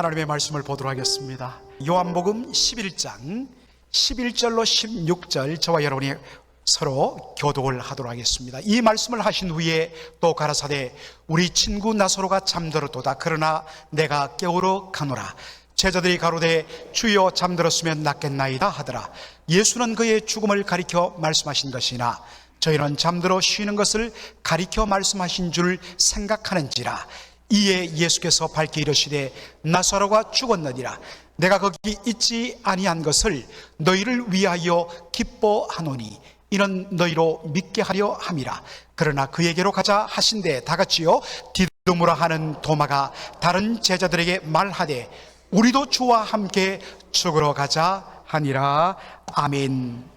하나님의 말씀을 보도록 하겠습니다. 요한복음 11장 11절로 16절 저와 여러분이 서로 교독을 하도록 하겠습니다. 이 말씀을 하신 후에 또 가라사대 우리 친구 나사로가 잠들었도다. 그러나 내가 깨우러 가노라. 제자들이 가로되 주여 잠들었으면 낫겠나이다 하더라. 예수는 그의 죽음을 가리켜 말씀하신 것이나 저희는 잠들어 쉬는 것을 가리켜 말씀하신 줄 생각하는지라. 이에 예수께서 밝히 이르시되 나사로가 죽었느니라. 내가 거기 있지 아니한 것을 너희를 위하여 기뻐하노니 이는 너희로 믿게 하려 함이라. 그러나 그에게로 가자 하신대 다같이요 디두무라 하는 도마가 다른 제자들에게 말하되 우리도 주와 함께 죽으러 가자 하니라. 아멘.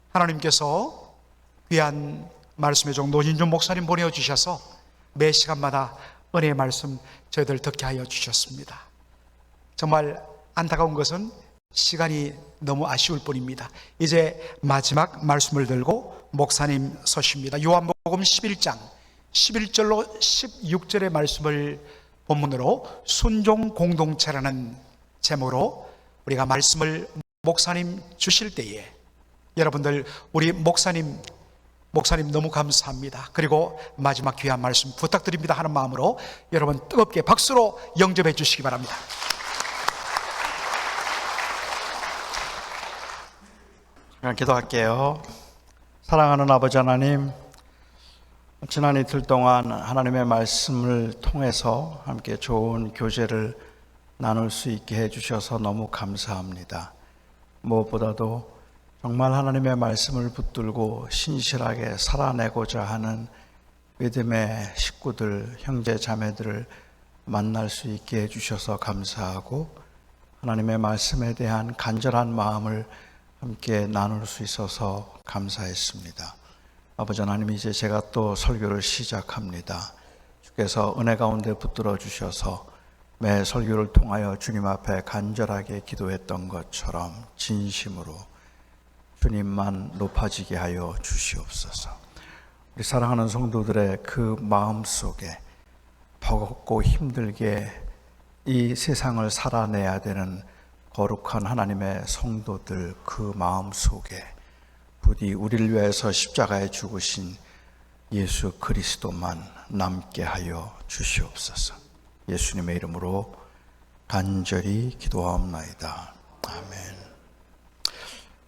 하나님께서 귀한 말씀의 종 노진준 목사님 보내주셔서 매 시간마다 은혜의 말씀 저희들 듣게 하여 주셨습니다. 정말 안타까운 것은 시간이 너무 아쉬울 뿐입니다. 이제 마지막 말씀을 들고 목사님 서십니다. 요한복음 11장 11절로 16절의 말씀을 본문으로 순종 공동체라는 제목으로 우리가 말씀을 목사님 주실 때에 여러분들 우리 목사님 너무 감사합니다. 그리고 마지막 귀한 말씀 부탁드립니다 하는 마음으로 여러분 뜨겁게 박수로 영접해 주시기 바랍니다. 기도할게요. 사랑하는 아버지 하나님, 지난 이틀 동안 하나님의 말씀을 통해서 함께 좋은 교제를 나눌 수 있게 해주셔서 너무 감사합니다. 무엇보다도 정말 하나님의 말씀을 붙들고 신실하게 살아내고자 하는 믿음의 식구들, 형제 자매들을 만날 수 있게 해주셔서 감사하고 하나님의 말씀에 대한 간절한 마음을 함께 나눌 수 있어서 감사했습니다. 아버지 하나님, 이제 제가 또 설교를 시작합니다. 주께서 은혜 가운데 붙들어 주셔서 매 설교를 통하여 주님 앞에 간절하게 기도했던 것처럼 진심으로 주님만 높아지게 하여 주시옵소서. 우리 사랑하는 성도들의 그 마음 속에 버겁고 힘들게 이 세상을 살아내야 되는 거룩한 하나님의 성도들 그 마음 속에 부디 우리를 위해서 십자가에 죽으신 예수 그리스도만 남게 하여 주시옵소서. 예수님의 이름으로 간절히 기도하옵나이다. 아멘.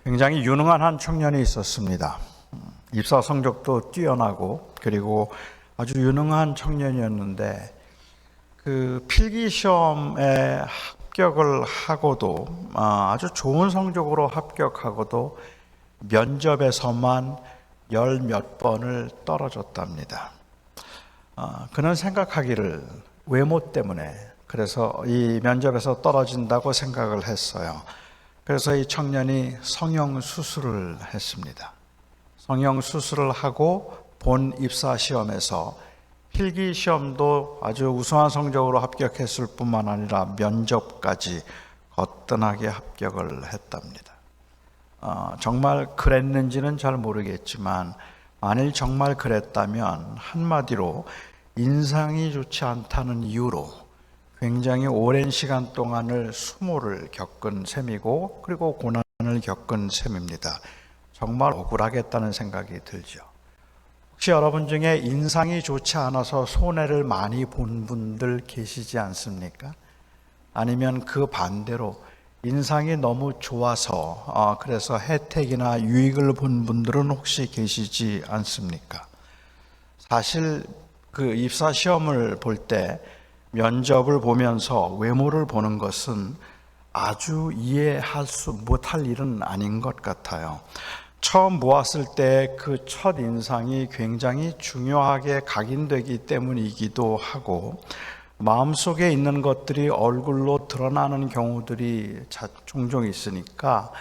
굉장히 유능한 한 청년이 있었습니다. 입사 성적도 뛰어나고 그리고 아주 유능한 청년이었는데 그 필기시험에 합격을 하고도 아주 좋은 성적으로 합격하고도 면접에서만 열 몇 번을 떨어졌답니다. 그는 생각하기를 외모 때문에 그래서 이 면접에서 떨어진다고 생각을 했어요. 그래서 이 청년이 성형수술을 했습니다. 성형수술을 하고 본 입사시험에서 필기시험도 아주 우수한 성적으로 합격했을 뿐만 아니라 면접까지 거뜬하게 합격을 했답니다. 정말 그랬는지는 잘 모르겠지만 만일 정말 그랬다면 한마디로 인상이 좋지 않다는 이유로 굉장히 오랜 시간 동안을 수모를 겪은 셈이고 그리고 고난을 겪은 셈입니다. 정말 억울하겠다는 생각이 들죠. 혹시 여러분 중에 인상이 좋지 않아서 손해를 많이 본 분들 계시지 않습니까? 아니면 그 반대로 인상이 너무 좋아서 그래서 혜택이나 유익을 본 분들은 혹시 계시지 않습니까? 사실 그 입사 시험을 볼 때 면접을 보면서 외모를 보는 것은 아주 이해할 수 못할 일은 아닌 것 같아요. 처음 보았을 때 그 첫 인상이 굉장히 중요하게 각인되기 때문이기도 하고 마음속에 있는 것들이 얼굴로 드러나는 경우들이 종종 있으니까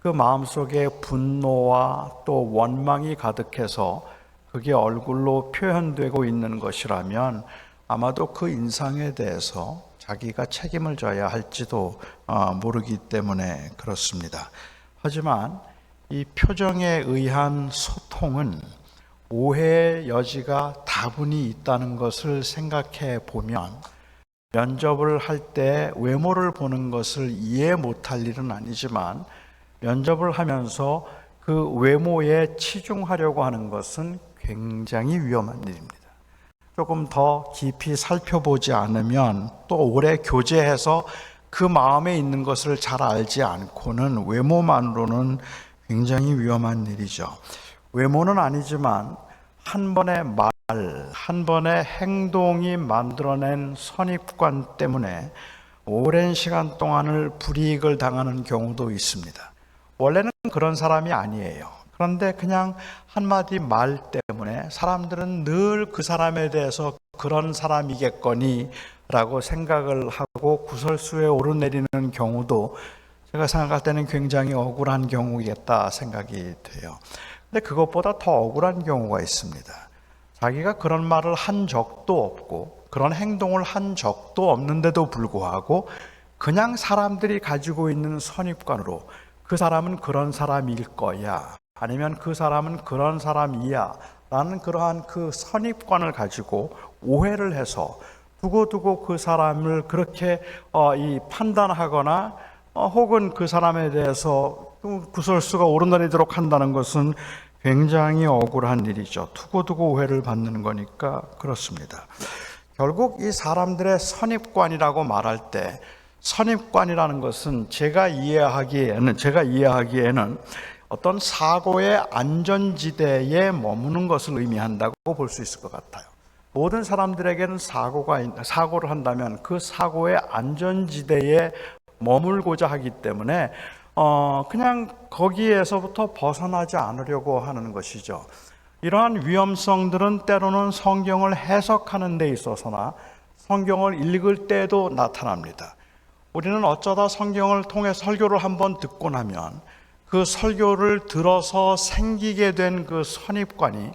그 마음속에 분노와 또 원망이 가득해서 그게 얼굴로 표현되고 있는 것이라면 아마도 그 인상에 대해서 자기가 책임을 져야 할지도 모르기 때문에 그렇습니다. 하지만 이 표정에 의한 소통은 오해의 여지가 다분히 있다는 것을 생각해 보면 면접을 할 때 외모를 보는 것을 이해 못할 일은 아니지만 면접을 하면서 그 외모에 치중하려고 하는 것은 굉장히 위험한 일입니다. 조금 더 깊이 살펴보지 않으면 또 오래 교제해서 그 마음에 있는 것을 잘 알지 않고는 외모만으로는 굉장히 위험한 일이죠. 외모는 아니지만 한 번의 말, 한 번의 행동이 만들어낸 선입관 때문에 오랜 시간 동안을 불이익을 당하는 경우도 있습니다. 원래는 그런 사람이 아니에요. 그런데 그냥 한마디 말 때문에 사람들은 늘 그 사람에 대해서 그런 사람이겠거니 라고 생각을 하고 구설수에 오르내리는 경우도 제가 생각할 때는 굉장히 억울한 경우겠다 생각이 돼요. 근데 그것보다 더 억울한 경우가 있습니다. 자기가 그런 말을 한 적도 없고 그런 행동을 한 적도 없는데도 불구하고 그냥 사람들이 가지고 있는 선입관으로 그 사람은 그런 사람일 거야, 아니면 그 사람은 그런 사람이야 라는 그러한 그 선입관을 가지고 오해를 해서 두고두고 그 사람을 그렇게 판단하거나 혹은 그 사람에 대해서 구설수가 오르내리도록 한다는 것은 굉장히 억울한 일이죠. 두고두고 오해를 받는 거니까 그렇습니다. 결국 이 사람들의 선입관이라고 말할 때 선입관이라는 것은 제가 이해하기에는 어떤 사고의 안전지대에 머무는 것을 의미한다고 볼 수 있을 것 같아요. 모든 사람들에게는 사고를 한다면 그 사고의 안전지대에 머물고자 하기 때문에 그냥 거기에서부터 벗어나지 않으려고 하는 것이죠. 이러한 위험성들은 때로는 성경을 해석하는 데 있어서나 성경을 읽을 때에도 나타납니다. 우리는 어쩌다 성경을 통해 설교를 한번 듣고 나면 그 설교를 들어서 생기게 된 그 선입관이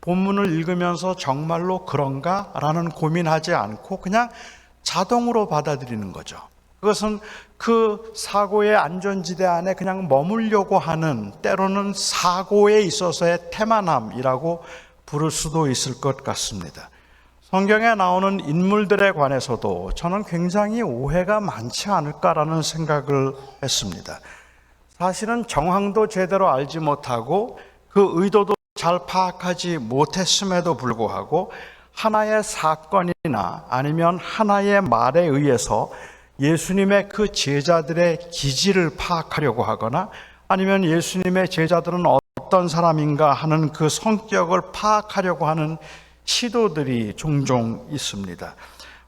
본문을 읽으면서 정말로 그런가? 라는 고민하지 않고 그냥 자동으로 받아들이는 거죠. 그것은 그 사고의 안전지대 안에 그냥 머물려고 하는, 때로는 사고에 있어서의 태만함이라고 부를 수도 있을 것 같습니다. 성경에 나오는 인물들에 관해서도 저는 굉장히 오해가 많지 않을까라는 생각을 했습니다. 사실은 정황도 제대로 알지 못하고 그 의도도 잘 파악하지 못했음에도 불구하고 하나의 사건이나 아니면 하나의 말에 의해서 예수님의 그 제자들의 기질을 파악하려고 하거나 아니면 예수님의 제자들은 어떤 사람인가 하는 그 성격을 파악하려고 하는 시도들이 종종 있습니다.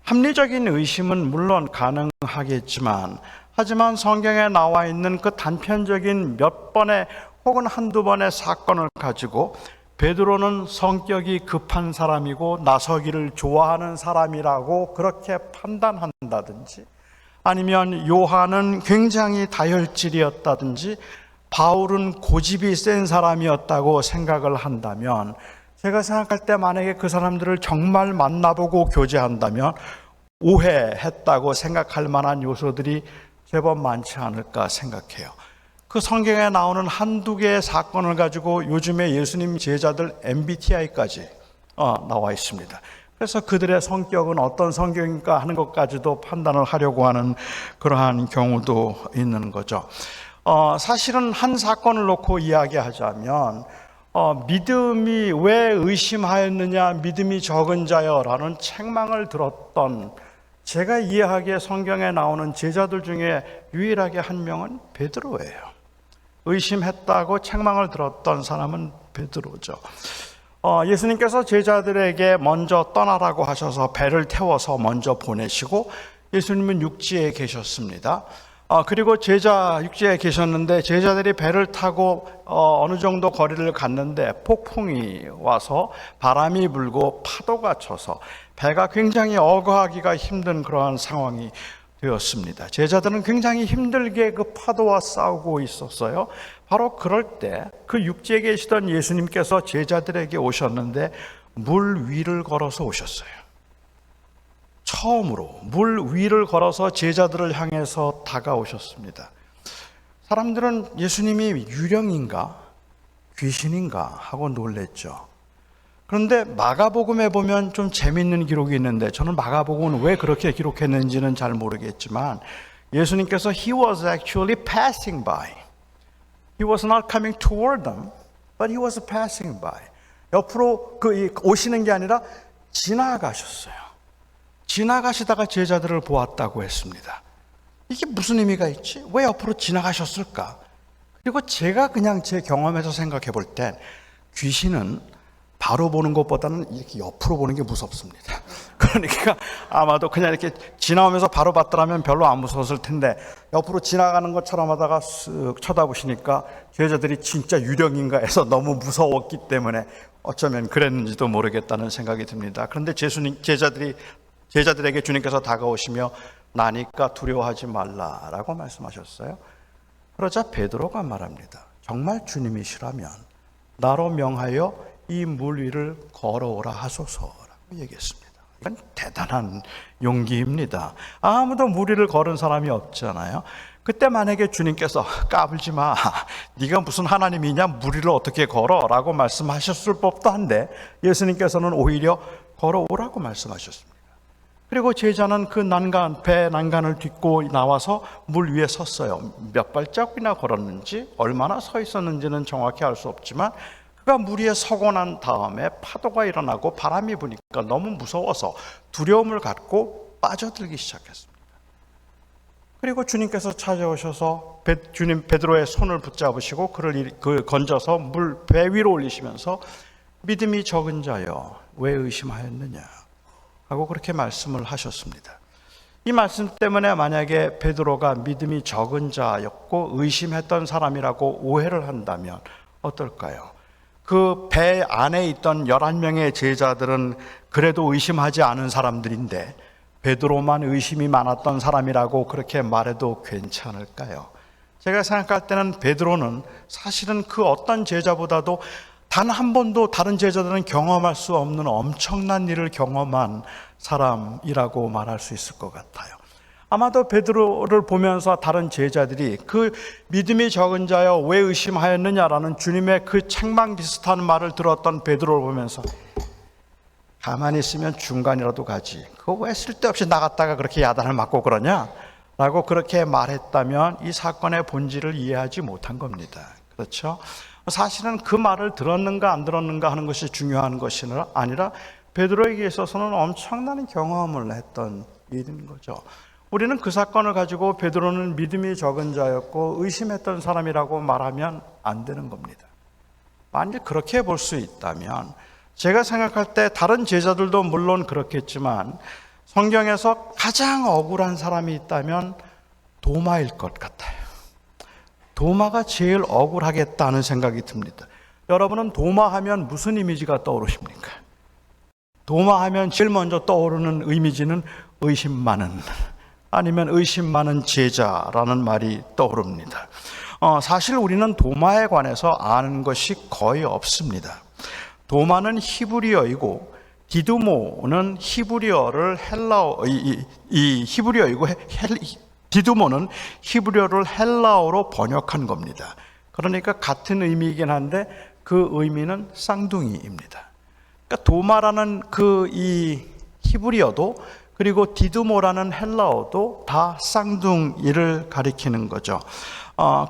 합리적인 의심은 물론 가능하겠지만 하지만 성경에 나와 있는 그 단편적인 몇 번의 혹은 한두 번의 사건을 가지고 베드로는 성격이 급한 사람이고 나서기를 좋아하는 사람이라고 그렇게 판단한다든지 아니면 요한은 굉장히 다혈질이었다든지 바울은 고집이 센 사람이었다고 생각을 한다면 제가 생각할 때 만약에 그 사람들을 정말 만나보고 교제한다면 오해했다고 생각할 만한 요소들이 제법 많지 않을까 생각해요. 그 성경에 나오는 한두 개의 사건을 가지고 요즘에 예수님 제자들 MBTI까지 나와 있습니다. 그래서 그들의 성격은 어떤 성격인가 하는 것까지도 판단을 하려고 하는 그러한 경우도 있는 거죠. 사실은 한 사건을 놓고 이야기하자면 믿음이 왜 의심하였느냐 믿음이 적은 자여 라는 책망을 들었던 제가 이해하기에 성경에 나오는 제자들 중에 유일하게 한 명은 베드로예요. 의심했다고 책망을 들었던 사람은 베드로죠. 예수님께서 제자들에게 먼저 떠나라고 하셔서 배를 태워서 먼저 보내시고 예수님은 육지에 계셨습니다. 그리고 육지에 계셨는데 제자들이 배를 타고 어느 정도 거리를 갔는데 폭풍이 와서 바람이 불고 파도가 쳐서 배가 굉장히 어거하기가 힘든 그러한 상황이 되었습니다. 제자들은 굉장히 힘들게 그 파도와 싸우고 있었어요. 바로 그럴 때 그 육지에 계시던 예수님께서 제자들에게 오셨는데 물 위를 걸어서 오셨어요. 처음으로 물 위를 걸어서 제자들을 향해서 다가오셨습니다. 사람들은 예수님이 유령인가 귀신인가 하고 놀랬죠. 그런데 마가복음에 보면 좀 재미있는 기록이 있는데, 저는 마가복음은 왜 그렇게 기록했는지는 잘 모르겠지만 예수님께서 He was actually passing by. He was not coming toward them, but He was passing by. 옆으로 오시는 게 아니라 지나가셨어요. 지나가시다가 제자들을 보았다고 했습니다. 이게 무슨 의미가 있지? 왜 옆으로 지나가셨을까? 그리고 제가 그냥 제 경험에서 생각해 볼 땐 귀신은 바로 보는 것보다는 이렇게 옆으로 보는 게 무섭습니다. 그러니까 아마도 그냥 이렇게 지나오면서 바로 봤더라면 별로 안 무서웠을 텐데, 옆으로 지나가는 것처럼 하다가 쓱 쳐다보시니까 제자들이 진짜 유령인가 해서 너무 무서웠기 때문에 어쩌면 그랬는지도 모르겠다는 생각이 듭니다. 그런데 제자들에게 주님께서 다가오시며 나니까 두려워하지 말라라고 말씀하셨어요. 그러자 베드로가 말합니다. 정말 주님이시라면 나로 명하여 이 물 위를 걸어오라 하소서라고 얘기했습니다. 이건 대단한 용기입니다. 아무도 물 위를 걸은 사람이 없잖아요. 그때 만약에 주님께서 까불지 마, 네가 무슨 하나님이냐, 물 위를 어떻게 걸어? 라고 말씀하셨을 법도 한데 예수님께서는 오히려 걸어오라고 말씀하셨습니다. 그리고 제자는 그 배 난간을 딛고 나와서 물 위에 섰어요. 몇 발자국이나 걸었는지, 얼마나 서 있었는지는 정확히 알 수 없지만 그가 물 위에 서고 난 다음에 파도가 일어나고 바람이 부니까 너무 무서워서 두려움을 갖고 빠져들기 시작했습니다. 그리고 주님께서 찾아오셔서 베드로의 손을 붙잡으시고 그를 건져서 배 위로 올리시면서 믿음이 적은 자여 왜 의심하였느냐 하고 그렇게 말씀을 하셨습니다. 이 말씀 때문에 만약에 베드로가 믿음이 적은 자였고 의심했던 사람이라고 오해를 한다면 어떨까요? 그 배 안에 있던 11명의 제자들은 그래도 의심하지 않은 사람들인데 베드로만 의심이 많았던 사람이라고 그렇게 말해도 괜찮을까요? 제가 생각할 때는 베드로는 사실은 그 어떤 제자보다도 단 한 번도 다른 제자들은 경험할 수 없는 엄청난 일을 경험한 사람이라고 말할 수 있을 것 같아요. 아마도 베드로를 보면서 다른 제자들이 그 믿음이 적은 자여 왜 의심하였느냐라는 주님의 그 책망 비슷한 말을 들었던 베드로를 보면서 가만히 있으면 중간이라도 가지, 그거 왜 쓸데없이 나갔다가 그렇게 야단을 맞고 그러냐 라고 그렇게 말했다면 이 사건의 본질을 이해하지 못한 겁니다. 그렇죠? 사실은 그 말을 들었는가 안 들었는가 하는 것이 중요한 것이 아니라 베드로에게 있어서는 엄청난 경험을 했던 일인 거죠. 우리는 그 사건을 가지고 베드로는 믿음이 적은 자였고 의심했던 사람이라고 말하면 안 되는 겁니다. 만약 그렇게 볼 수 있다면 제가 생각할 때 다른 제자들도 물론 그렇겠지만 성경에서 가장 억울한 사람이 있다면 도마일 것 같아요. 도마가 제일 억울하겠다는 생각이 듭니다. 여러분은 도마하면 무슨 이미지가 떠오르십니까? 도마하면 제일 먼저 떠오르는 이미지는 의심 많은, 아니면 의심 많은 제자라는 말이 떠오릅니다. 사실 우리는 도마에 관해서 아는 것이 거의 없습니다. 도마는 히브리어이고 디두모는 히브리어를 히브리어이고 디두모는 히브리어를 헬라어로 번역한 겁니다. 그러니까 같은 의미이긴 한데 그 의미는 쌍둥이입니다. 그러니까 도마라는 이 히브리어도 그리고 디두모라는 헬라어도 다 쌍둥이를 가리키는 거죠.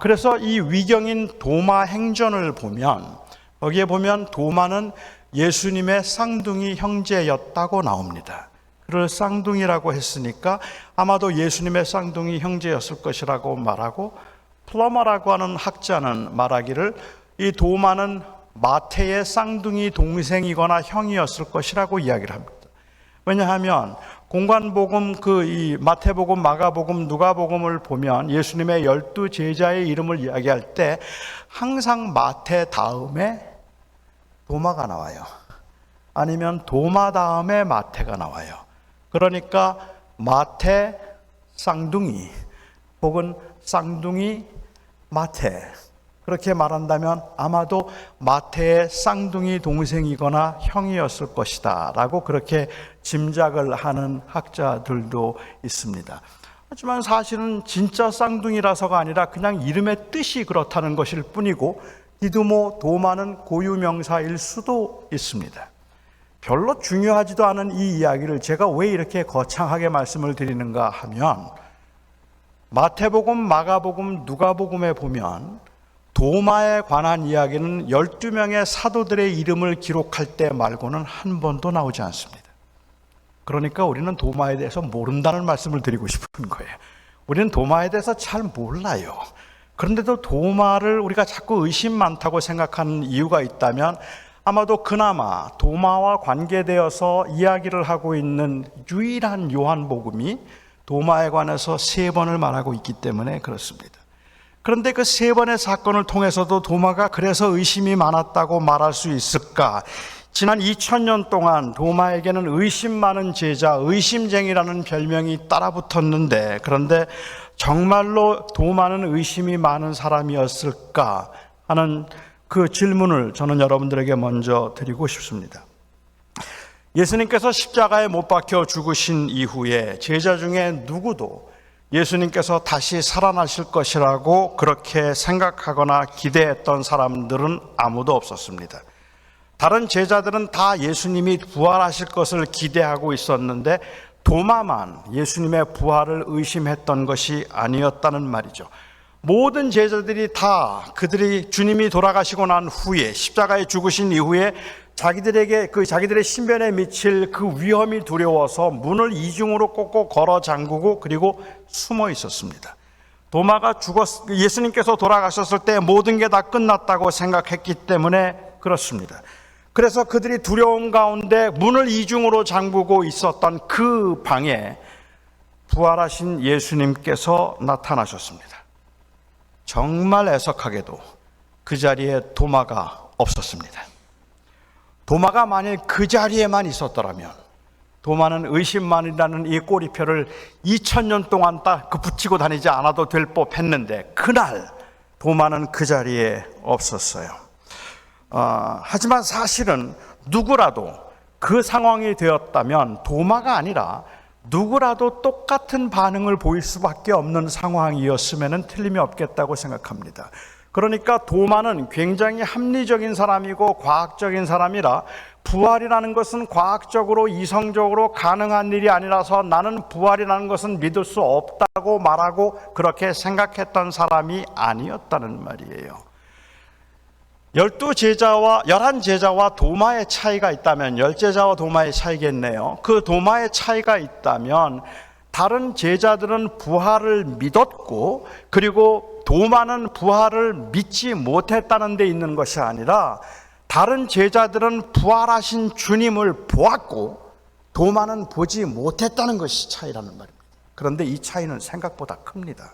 그래서 이 위경인 도마 행전을 보면 거기에 보면 도마는 예수님의 쌍둥이 형제였다고 나옵니다. 그를 쌍둥이라고 했으니까 아마도 예수님의 쌍둥이 형제였을 것이라고 말하고, 플러머라고 하는 학자는 말하기를 이 도마는 마태의 쌍둥이 동생이거나 형이었을 것이라고 이야기를 합니다. 왜냐하면 공관복음, 이 마태복음, 마가복음, 누가복음을 보면 예수님의 12제자의 이름을 이야기할 때 항상 마태 다음에 도마가 나와요. 아니면 도마 다음에 마태가 나와요. 그러니까 마태 쌍둥이 혹은 쌍둥이 마태, 그렇게 말한다면 아마도 마태의 쌍둥이 동생이거나 형이었을 것이다 라고 그렇게 짐작을 하는 학자들도 있습니다. 하지만 사실은 진짜 쌍둥이라서가 아니라 그냥 이름의 뜻이 그렇다는 것일 뿐이고, 디두모, 도마는 고유명사일 수도 있습니다. 별로 중요하지도 않은 이 이야기를 제가 왜 이렇게 거창하게 말씀을 드리는가 하면, 마태복음, 마가복음, 누가복음에 보면 도마에 관한 이야기는 12명의 사도들의 이름을 기록할 때 말고는 한 번도 나오지 않습니다. 그러니까 우리는 도마에 대해서 모른다는 말씀을 드리고 싶은 거예요. 우리는 도마에 대해서 잘 몰라요. 그런데도 도마를 우리가 자꾸 의심 많다고 생각하는 이유가 있다면, 아마도 그나마 도마와 관계되어서 이야기를 하고 있는 유일한 요한복음이 도마에 관해서 3번을 말하고 있기 때문에 그렇습니다. 그런데 그 3번의 사건을 통해서도 도마가 그래서 의심이 많았다고 말할 수 있을까? 지난 2000년 동안 도마에게는 의심 많은 제자, 의심쟁이라는 별명이 따라붙었는데, 그런데 정말로 도마는 의심이 많은 사람이었을까 하는 그 질문을 저는 여러분들에게 먼저 드리고 싶습니다. 예수님께서 십자가에 못 박혀 죽으신 이후에 제자 중에 누구도 예수님께서 다시 살아나실 것이라고 그렇게 생각하거나 기대했던 사람들은 아무도 없었습니다. 다른 제자들은 다 예수님이 부활하실 것을 기대하고 있었는데, 도마만 예수님의 부활을 의심했던 것이 아니었다는 말이죠. 모든 제자들이 다 그들이 주님이 돌아가시고 난 후에, 십자가에 죽으신 이후에 자기들의 신변에 미칠 그 위험이 두려워서 문을 이중으로 꼭꼭 걸어 잠그고 그리고 숨어 있었습니다. 도마가 예수님께서 돌아가셨을 때 모든 게 다 끝났다고 생각했기 때문에 그렇습니다. 그래서 그들이 두려움 가운데 문을 이중으로 잠그고 있었던 그 방에 부활하신 예수님께서 나타나셨습니다. 정말 애석하게도 그 자리에 도마가 없었습니다. 도마가 만일 그 자리에만 있었더라면 도마는 의심만이라는 이 꼬리표를 2000년 동안 딱 붙이고 다니지 않아도 될 법했는데, 그날 도마는 그 자리에 없었어요. 하지만 사실은 누구라도 그 상황이 되었다면 도마가 아니라 누구라도 똑같은 반응을 보일 수밖에 없는 상황이었으면 틀림이 없겠다고 생각합니다. 그러니까 도마는 굉장히 합리적인 사람이고 과학적인 사람이라, 부활이라는 것은 과학적으로 이성적으로 가능한 일이 아니라서 나는 부활이라는 것은 믿을 수 없다고 말하고 그렇게 생각했던 사람이 아니었다는 말이에요. 11제자와 도마의 차이가 있다면, 10제자와 도마의 차이겠네요. 그 도마의 차이가 있다면 다른 제자들은 부활을 믿었고, 그리고 도마는 부활을 믿지 못했다는 데 있는 것이 아니라, 다른 제자들은 부활하신 주님을 보았고 도마는 보지 못했다는 것이 차이라는 말입니다. 그런데 이 차이는 생각보다 큽니다.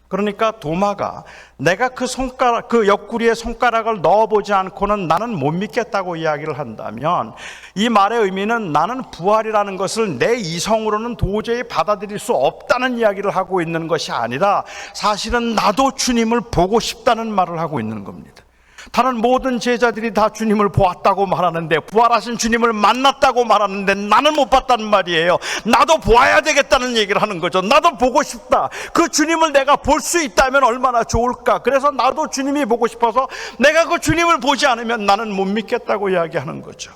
그러니까 도마가 내가 그 옆구리에 손가락을 넣어보지 않고는 나는 못 믿겠다고 이야기를 한다면, 이 말의 의미는 나는 부활이라는 것을 내 이성으로는 도저히 받아들일 수 없다는 이야기를 하고 있는 것이 아니라, 사실은 나도 주님을 보고 싶다는 말을 하고 있는 겁니다. 다른 모든 제자들이 다 주님을 보았다고 말하는데, 부활하신 주님을 만났다고 말하는데 나는 못 봤다는 말이에요. 나도 보아야 되겠다는 얘기를 하는 거죠. 나도 보고 싶다. 그 주님을 내가 볼 수 있다면 얼마나 좋을까. 그래서 나도 주님이 보고 싶어서 내가 그 주님을 보지 않으면 나는 못 믿겠다고 이야기하는 거죠.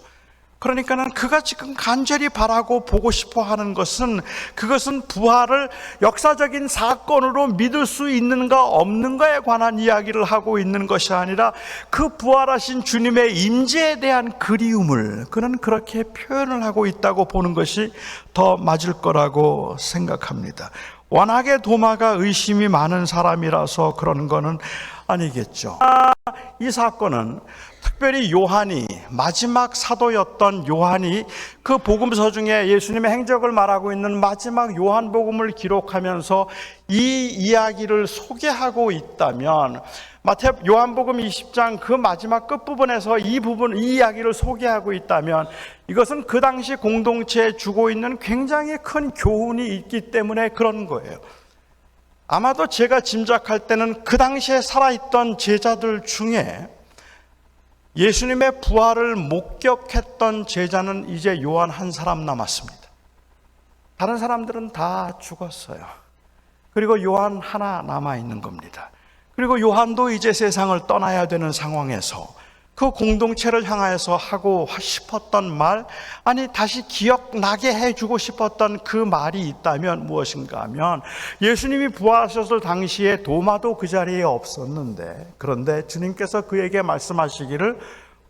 그러니까는 그가 지금 간절히 바라고 보고 싶어 하는 것은, 그것은 부활을 역사적인 사건으로 믿을 수 있는가 없는가에 관한 이야기를 하고 있는 것이 아니라, 그 부활하신 주님의 임재에 대한 그리움을 그는 그렇게 표현을 하고 있다고 보는 것이 더 맞을 거라고 생각합니다. 워낙에 도마가 의심이 많은 사람이라서 그런 거는 아니겠죠. 이 사건은 특별히 요한이, 마지막 사도였던 요한이 그 복음서 중에 예수님의 행적을 말하고 있는 마지막 요한복음을 기록하면서 이 이야기를 소개하고 있다면, 요한복음 20장 그 마지막 끝부분에서 이 이야기를 소개하고 있다면, 이것은 그 당시 공동체에 주고 있는 굉장히 큰 교훈이 있기 때문에 그런 거예요. 아마도 제가 짐작할 때는 그 당시에 살아있던 제자들 중에 예수님의 부활을 목격했던 제자는 이제 요한 한 사람 남았습니다. 다른 사람들은 다 죽었어요. 그리고 요한 하나 남아있는 겁니다. 그리고 요한도 이제 세상을 떠나야 되는 상황에서 그 공동체를 향해서 하고 싶었던 말, 아니 다시 기억나게 해주고 싶었던 그 말이 있다면 무엇인가 하면, 예수님이 부활하셨을 당시에 도마도 그 자리에 없었는데, 그런데 주님께서 그에게 말씀하시기를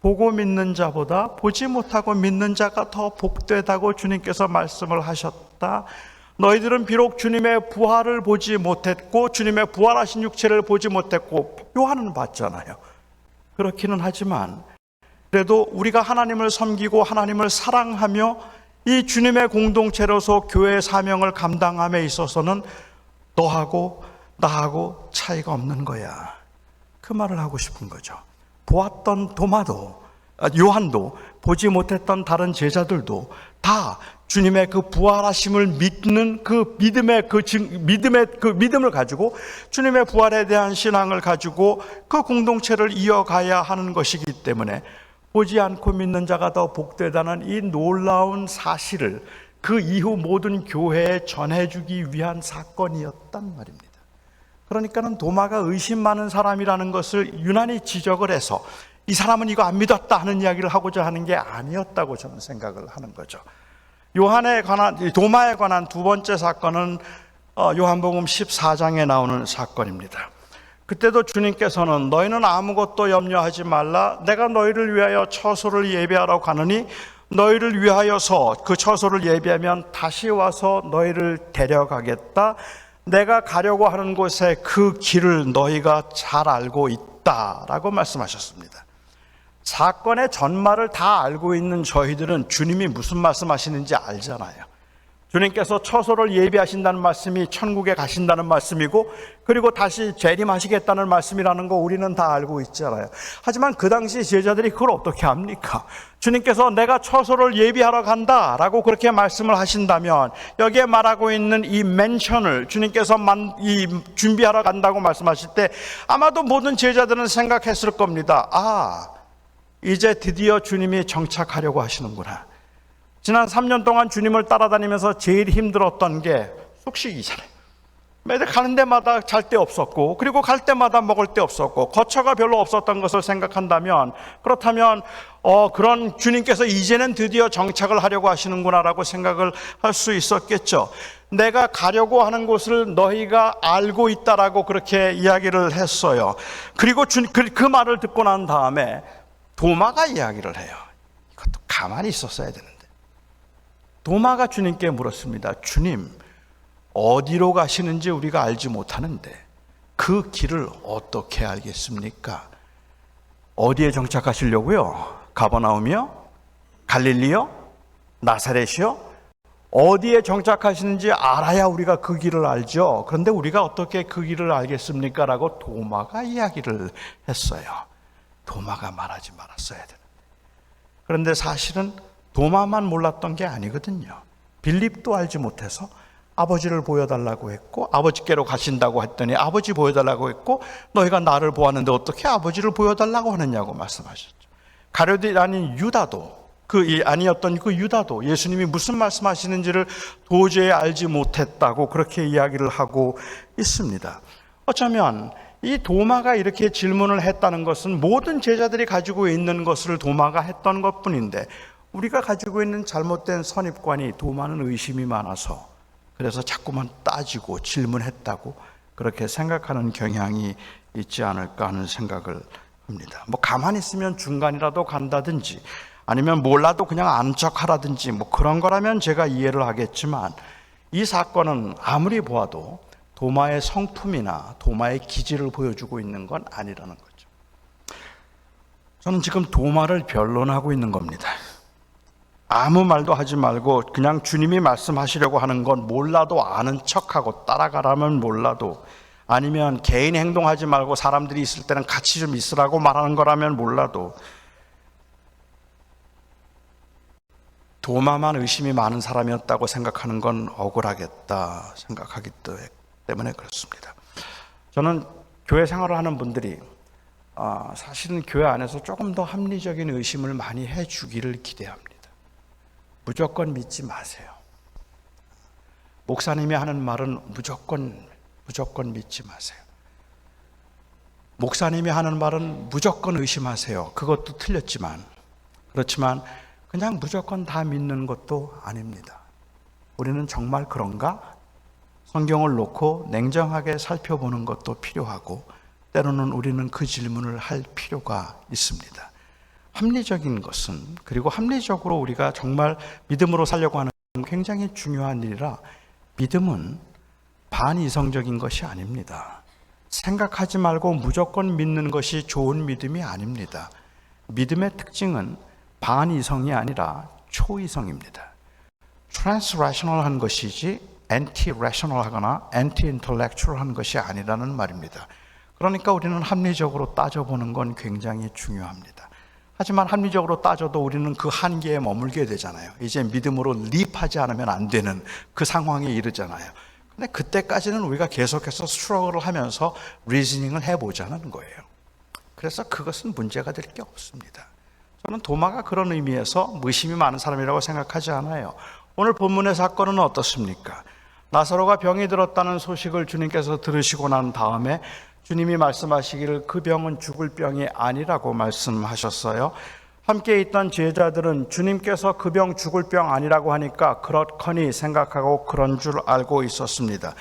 보고 믿는 자보다 보지 못하고 믿는 자가 더 복되다고 주님께서 말씀을 하셨다. 너희들은 비록 주님의 부활을 보지 못했고 주님의 부활하신 육체를 보지 못했고, 요한은 봤잖아요. 그렇기는 하지만 그래도 우리가 하나님을 섬기고 하나님을 사랑하며 이 주님의 공동체로서 교회의 사명을 감당함에 있어서는 너하고 나하고 차이가 없는 거야. 그 말을 하고 싶은 거죠. 보았던 도마도, 요한도, 보지 못했던 다른 제자들도 다 주님의 그 부활하심을 믿는 그 믿음을 가지고, 주님의 부활에 대한 신앙을 가지고 그 공동체를 이어가야 하는 것이기 때문에 보지 않고 믿는 자가 더 복되다는 이 놀라운 사실을 그 이후 모든 교회에 전해주기 위한 사건이었단 말입니다. 그러니까는 도마가 의심 많은 사람이라는 것을 유난히 지적을 해서 이 사람은 이거 안 믿었다 하는 이야기를 하고자 하는 게 아니었다고 저는 생각을 하는 거죠. 도마에 관한 두 번째 사건은 요한복음 14장에 나오는 사건입니다. 그때도 주님께서는 너희는 아무것도 염려하지 말라. 내가 너희를 위하여 처소를 예비하러 가느니 너희를 위하여서 그 처소를 예비하면 다시 와서 너희를 데려가겠다. 내가 가려고 하는 곳에 그 길을 너희가 잘 알고 있다라고 말씀하셨습니다. 사건의 전말을 다 알고 있는 저희들은 주님이 무슨 말씀하시는지 알잖아요. 주님께서 처소를 예비하신다는 말씀이 천국에 가신다는 말씀이고, 그리고 다시 재림하시겠다는 말씀이라는 거 우리는 다 알고 있잖아요. 하지만 그 당시 제자들이 그걸 어떻게 합니까? 주님께서 내가 처소를 예비하러 간다라고 그렇게 말씀을 하신다면, 여기에 말하고 있는 이 맨션을 주님께서 준비하러 간다고 말씀하실 때 아마도 모든 제자들은 생각했을 겁니다. 이제 드디어 주님이 정착하려고 하시는구나. 지난 3년 동안 주님을 따라다니면서 제일 힘들었던 게 숙식이잖아요. 매일 가는 데마다 잘 데 없었고, 그리고 갈 때마다 먹을 데 없었고, 거처가 별로 없었던 것을 생각한다면, 그렇다면 그런 주님께서 이제는 드디어 정착을 하려고 하시는구나라고 생각을 할 수 있었겠죠. 내가 가려고 하는 곳을 너희가 알고 있다라고 그렇게 이야기를 했어요. 그리고 그 말을 듣고 난 다음에 도마가 이야기를 해요. 이것도 가만히 있었어야 되는데. 도마가 주님께 물었습니다. 주님, 어디로 가시는지 우리가 알지 못하는데 그 길을 어떻게 알겠습니까? 어디에 정착하시려고요? 가버나움이요? 갈릴리요? 나사렛이요? 어디에 정착하시는지 알아야 우리가 그 길을 알죠. 그런데 우리가 어떻게 그 길을 알겠습니까? 라고 도마가 이야기를 했어요. 도마가 말하지 말았어야 되는데. 그런데 사실은 도마만 몰랐던 게 아니거든요. 빌립도 알지 못해서 아버지를 보여달라고 했고, 아버지께로 가신다고 했더니 아버지 보여달라고 했고, 너희가 나를 보았는데 어떻게 아버지를 보여달라고 하느냐고 말씀하셨죠. 가룟이 아닌 유다도, 아니었던 그 유다도 예수님이 무슨 말씀하시는지를 도저히 알지 못했다고 그렇게 이야기를 하고 있습니다. 어쩌면 이 도마가 이렇게 질문을 했다는 것은 모든 제자들이 가지고 있는 것을 도마가 했던 것뿐인데, 우리가 가지고 있는 잘못된 선입관이 도마는 의심이 많아서 그래서 자꾸만 따지고 질문했다고 그렇게 생각하는 경향이 있지 않을까 하는 생각을 합니다. 가만히 있으면 중간이라도 간다든지, 아니면 몰라도 그냥 아는 척하라든지 그런 거라면 제가 이해를 하겠지만, 이 사건은 아무리 보아도 도마의 성품이나 도마의 기질을 보여주고 있는 건 아니라는 거죠. 저는 지금 도마를 변론하고 있는 겁니다. 아무 말도 하지 말고 그냥 주님이 말씀하시려고 하는 건 몰라도 아는 척하고 따라가라면 몰라도, 아니면 개인 행동하지 말고 사람들이 있을 때는 같이 좀 있으라고 말하는 거라면 몰라도, 도마만 의심이 많은 사람이었다고 생각하는 건 억울하겠다 생각하기 때문에 그렇습니다. 저는 교회 생활을 하는 분들이 사실은 교회 안에서 조금 더 합리적인 의심을 많이 해주기를 기대합니다. 무조건 믿지 마세요. 목사님이 하는 말은 무조건 믿지 마세요. 목사님이 하는 말은 무조건 의심하세요. 그것도 틀렸지만, 그렇지만 그냥 무조건 다 믿는 것도 아닙니다. 우리는 정말 그런가? 성경을 놓고 냉정하게 살펴보는 것도 필요하고, 때로는 우리는 그 질문을 할 필요가 있습니다. 합리적인 것은, 그리고 합리적으로 우리가 정말 믿음으로 살려고 하는 굉장히 중요한 일이라, 믿음은 반이성적인 것이 아닙니다. 생각하지 말고 무조건 믿는 것이 좋은 믿음이 아닙니다. 믿음의 특징은 반이성이 아니라 초이성입니다. 트랜스레셔널한 것이지 엔티레셔널하거나 엔티인텔렉츄얼한 것이 아니라는 말입니다. 그러니까 우리는 합리적으로 따져보는 건 굉장히 중요합니다. 하지만 합리적으로 따져도 우리는 그 한계에 머물게 되잖아요. 이제 믿음으로 립하지 않으면 안 되는 그 상황에 이르잖아요. 근데 그때까지는 우리가 계속해서 스트러글을 하면서 리즈닝을 해보자는 거예요. 그래서 그것은 문제가 될 게 없습니다. 저는 도마가 그런 의미에서 의심이 많은 사람이라고 생각하지 않아요. 오늘 본문의 사건은 어떻습니까? 나사로가 병이 들었다는 소식을 주님께서 들으시고 난 다음에 주님이 말씀하시기를 그 병은 죽을 병이 아니라고 말씀하셨어요. 함께 있던 제자들은 주님께서 그 병 죽을 병 아니라고 하니까 그렇거니 생각하고 그런 줄 알고 있었습니다.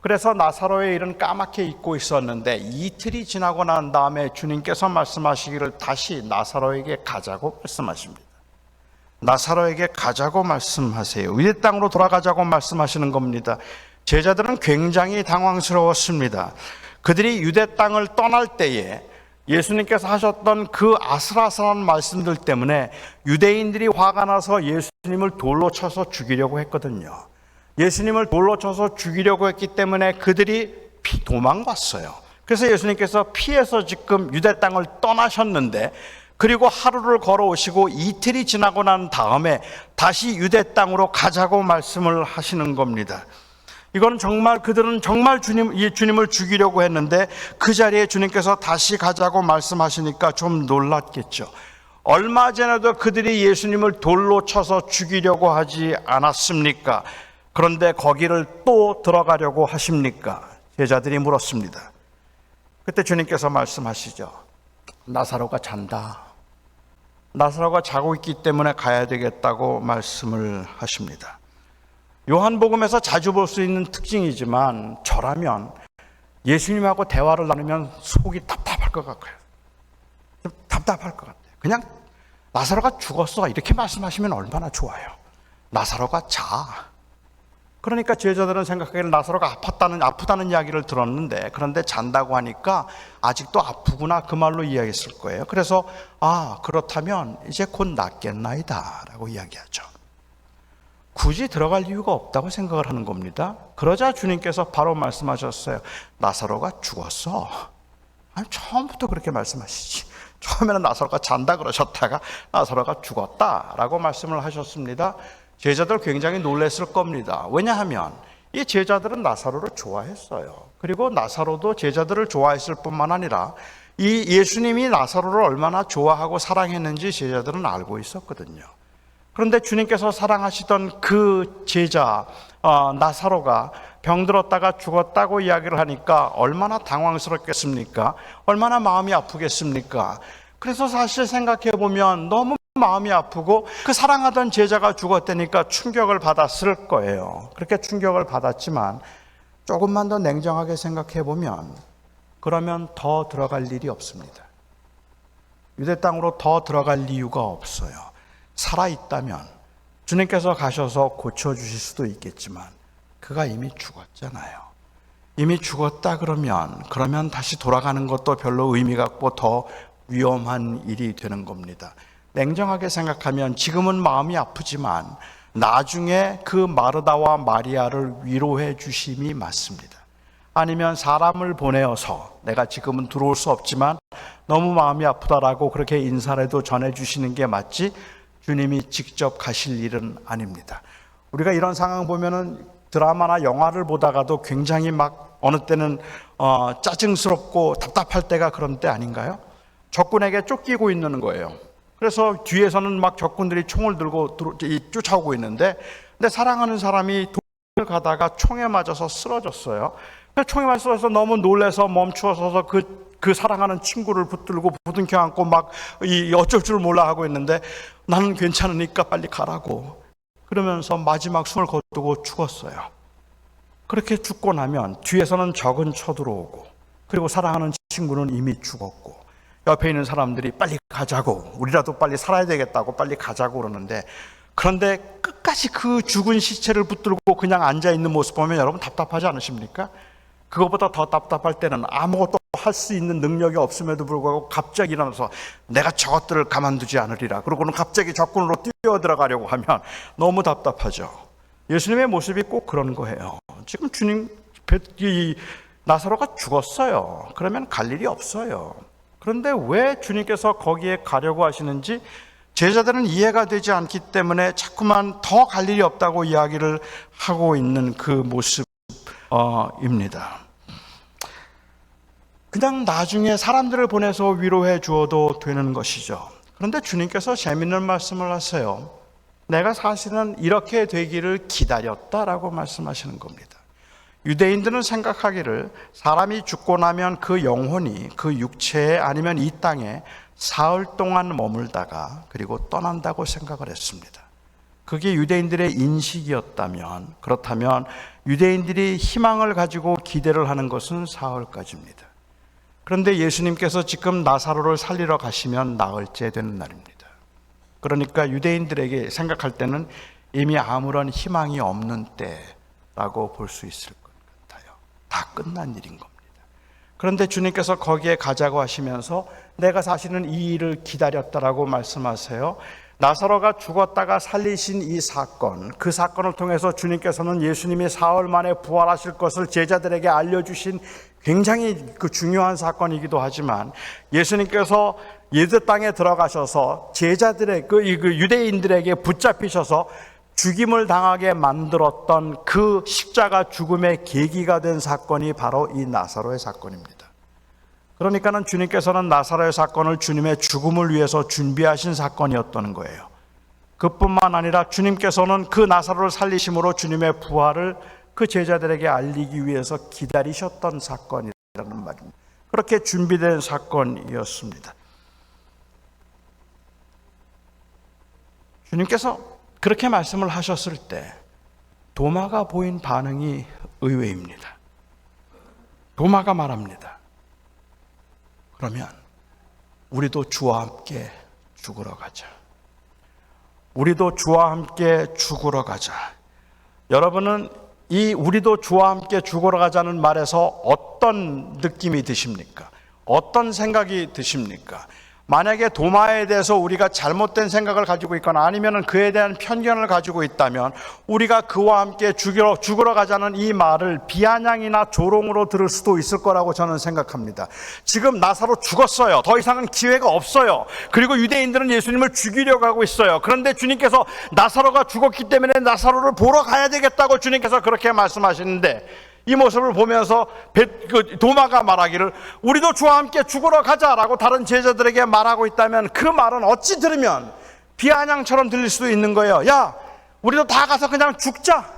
그래서 나사로의 일은 까맣게 잊고 있었는데 이틀이 지나고 난 다음에 주님께서 말씀하시기를 다시 나사로에게 가자고 말씀하십니다. 나사로에게 가자고 말씀하세요. 유대 땅으로 돌아가자고 말씀하시는 겁니다. 제자들은 굉장히 당황스러웠습니다. 그들이 유대 땅을 떠날 때에 예수님께서 하셨던 그 아슬아슬한 말씀들 때문에 유대인들이 화가 나서 예수님을 돌로 쳐서 죽이려고 했거든요. 예수님을 돌로 쳐서 죽이려고 했기 때문에 그들이 도망갔어요. 그래서 예수님께서 피해서 지금 유대 땅을 떠나셨는데, 그리고 하루를 걸어오시고 이틀이 지나고 난 다음에 다시 유대 땅으로 가자고 말씀을 하시는 겁니다. 이건 정말 그들은 정말 주님을 죽이려고 했는데 그 자리에 주님께서 다시 가자고 말씀하시니까 좀 놀랐겠죠. 얼마 전에도 그들이 예수님을 돌로 쳐서 죽이려고 하지 않았습니까? 그런데 거기를 또 들어가려고 하십니까? 제자들이 물었습니다. 그때 주님께서 말씀하시죠. 나사로가 잔다. 나사로가 자고 있기 때문에 가야 되겠다고 말씀을 하십니다. 요한복음에서 자주 볼 수 있는 특징이지만 저라면 예수님하고 대화를 나누면 속이 답답할 것 같아요. 좀 답답할 것 같아요. 그냥 나사로가 죽었어 이렇게 말씀하시면 얼마나 좋아요. 나사로가 자. 그러니까 제자들은 생각하기를 나사로가 아프다는 이야기를 들었는데, 그런데 잔다고 하니까 아직도 아프구나 그 말로 이야기했을 거예요. 그래서 그렇다면 이제 곧 낫겠나이다 라고 이야기하죠. 굳이 들어갈 이유가 없다고 생각을 하는 겁니다. 그러자 주님께서 바로 말씀하셨어요. 나사로가 죽었어. 아니, 처음부터 그렇게 말씀하시지. 처음에는 나사로가 잔다 그러셨다가 나사로가 죽었다라고 말씀을 하셨습니다. 제자들 굉장히 놀랐을 겁니다. 왜냐하면 이 제자들은 나사로를 좋아했어요. 그리고 나사로도 제자들을 좋아했을 뿐만 아니라 이 예수님이 나사로를 얼마나 좋아하고 사랑했는지 제자들은 알고 있었거든요. 그런데 주님께서 사랑하시던 그 제자 나사로가 병들었다가 죽었다고 이야기를 하니까 얼마나 당황스럽겠습니까? 얼마나 마음이 아프겠습니까? 그래서 사실 생각해 보면 너무 마음이 아프고 그 사랑하던 제자가 죽었다니까 충격을 받았을 거예요. 그렇게 충격을 받았지만 조금만 더 냉정하게 생각해 보면 그러면 더 들어갈 일이 없습니다. 유대 땅으로 더 들어갈 이유가 없어요. 살아있다면 주님께서 가셔서 고쳐주실 수도 있겠지만 그가 이미 죽었잖아요. 이미 죽었다 그러면 다시 돌아가는 것도 별로 의미가 없고 더 위험한 일이 되는 겁니다. 냉정하게 생각하면 지금은 마음이 아프지만 나중에 그 마르다와 마리아를 위로해 주심이 맞습니다. 아니면 사람을 보내어서 내가 지금은 들어올 수 없지만 너무 마음이 아프다라고 그렇게 인사라도 전해주시는 게 맞지 주님이 직접 가실 일은 아닙니다. 우리가 이런 상황 보면은 드라마나 영화를 보다가도 굉장히 막 어느 때는 짜증스럽고 답답할 때가 그런 때 아닌가요? 적군에게 쫓기고 있는 거예요. 그래서 뒤에서는 막 적군들이 총을 들고 쫓아오고 있는데, 근데 사랑하는 사람이 도를 가다가 총에 맞아서 쓰러졌어요. 총이 맞서서 너무 놀라서 멈추어서서 그 사랑하는 친구를 붙들고 부둥켜 안고 막 어쩔 줄 몰라 하고 있는데 나는 괜찮으니까 빨리 가라고 그러면서 마지막 숨을 거두고 죽었어요. 그렇게 죽고 나면 뒤에서는 적은 쳐들어오고 그리고 사랑하는 친구는 이미 죽었고 옆에 있는 사람들이 빨리 가자고 우리라도 빨리 살아야 되겠다고 빨리 가자고 그러는데 그런데 끝까지 그 죽은 시체를 붙들고 그냥 앉아있는 모습 보면 여러분 답답하지 않으십니까? 그것보다 더 답답할 때는 아무것도 할 수 있는 능력이 없음에도 불구하고 갑자기 일어나서 내가 저것들을 가만두지 않으리라 그러고는 갑자기 적군으로 뛰어들어가려고 하면 너무 답답하죠. 예수님의 모습이 꼭 그런 거예요. 지금 주님 나사로가 죽었어요. 그러면 갈 일이 없어요. 그런데 왜 주님께서 거기에 가려고 하시는지 제자들은 이해가 되지 않기 때문에 자꾸만 더 갈 일이 없다고 이야기를 하고 있는 그 모습입니다. 그냥 나중에 사람들을 보내서 위로해 주어도 되는 것이죠. 그런데 주님께서 재밌는 말씀을 하세요. 내가 사실은 이렇게 되기를 기다렸다라고 말씀하시는 겁니다. 유대인들은 생각하기를 사람이 죽고 나면 그 영혼이 그 육체에 아니면 이 땅에 사흘 동안 머물다가 그리고 떠난다고 생각을 했습니다. 그게 유대인들의 인식이었다면 그렇다면 유대인들이 희망을 가지고 기대를 하는 것은 사흘까지입니다. 그런데 예수님께서 지금 나사로를 살리러 가시면 나흘째 되는 날입니다. 그러니까 유대인들에게 생각할 때는 이미 아무런 희망이 없는 때라고 볼 수 있을 것 같아요. 다 끝난 일인 겁니다. 그런데 주님께서 거기에 가자고 하시면서 내가 사실은 이 일을 기다렸다라고 말씀하세요. 나사로가 죽었다가 살리신 이 사건, 그 사건을 통해서 주님께서는 예수님이 사흘 만에 부활하실 것을 제자들에게 알려주신 굉장히 중요한 사건이기도 하지만 예수님께서 예드 땅에 들어가셔서 제자들의 유대인들에게 붙잡히셔서 죽임을 당하게 만들었던 그 십자가 죽음의 계기가 된 사건이 바로 이 나사로의 사건입니다. 그러니까는 주님께서는 나사로의 사건을 주님의 죽음을 위해서 준비하신 사건이었던 거예요. 그뿐만 아니라 주님께서는 그 나사로를 살리심으로 주님의 부활을 그 제자들에게 알리기 위해서 기다리셨던 사건이라는 말입니다. 그렇게 준비된 사건이었습니다. 주님께서 그렇게 말씀을 하셨을 때 도마가 보인 반응이 의외입니다. 도마가 말합니다. 그러면 우리도 주와 함께 죽으러 가자. 우리도 주와 함께 죽으러 가자. 여러분은 이 우리도 주와 함께 죽으러 가자는 말에서 어떤 느낌이 드십니까? 어떤 생각이 드십니까? 만약에 도마에 대해서 우리가 잘못된 생각을 가지고 있거나 아니면 그에 대한 편견을 가지고 있다면 우리가 그와 함께 죽으러 가자는 이 말을 비아냥이나 조롱으로 들을 수도 있을 거라고 저는 생각합니다. 지금 나사로 죽었어요. 더 이상은 기회가 없어요. 그리고 유대인들은 예수님을 죽이려고 하고 있어요. 그런데 주님께서 나사로가 죽었기 때문에 나사로를 보러 가야 되겠다고 주님께서 그렇게 말씀하시는데 이 모습을 보면서 도마가 말하기를 우리도 주와 함께 죽으러 가자라고 다른 제자들에게 말하고 있다면 그 말은 어찌 들으면 비아냥처럼 들릴 수도 있는 거예요. 야, 우리도 다 가서 그냥 죽자.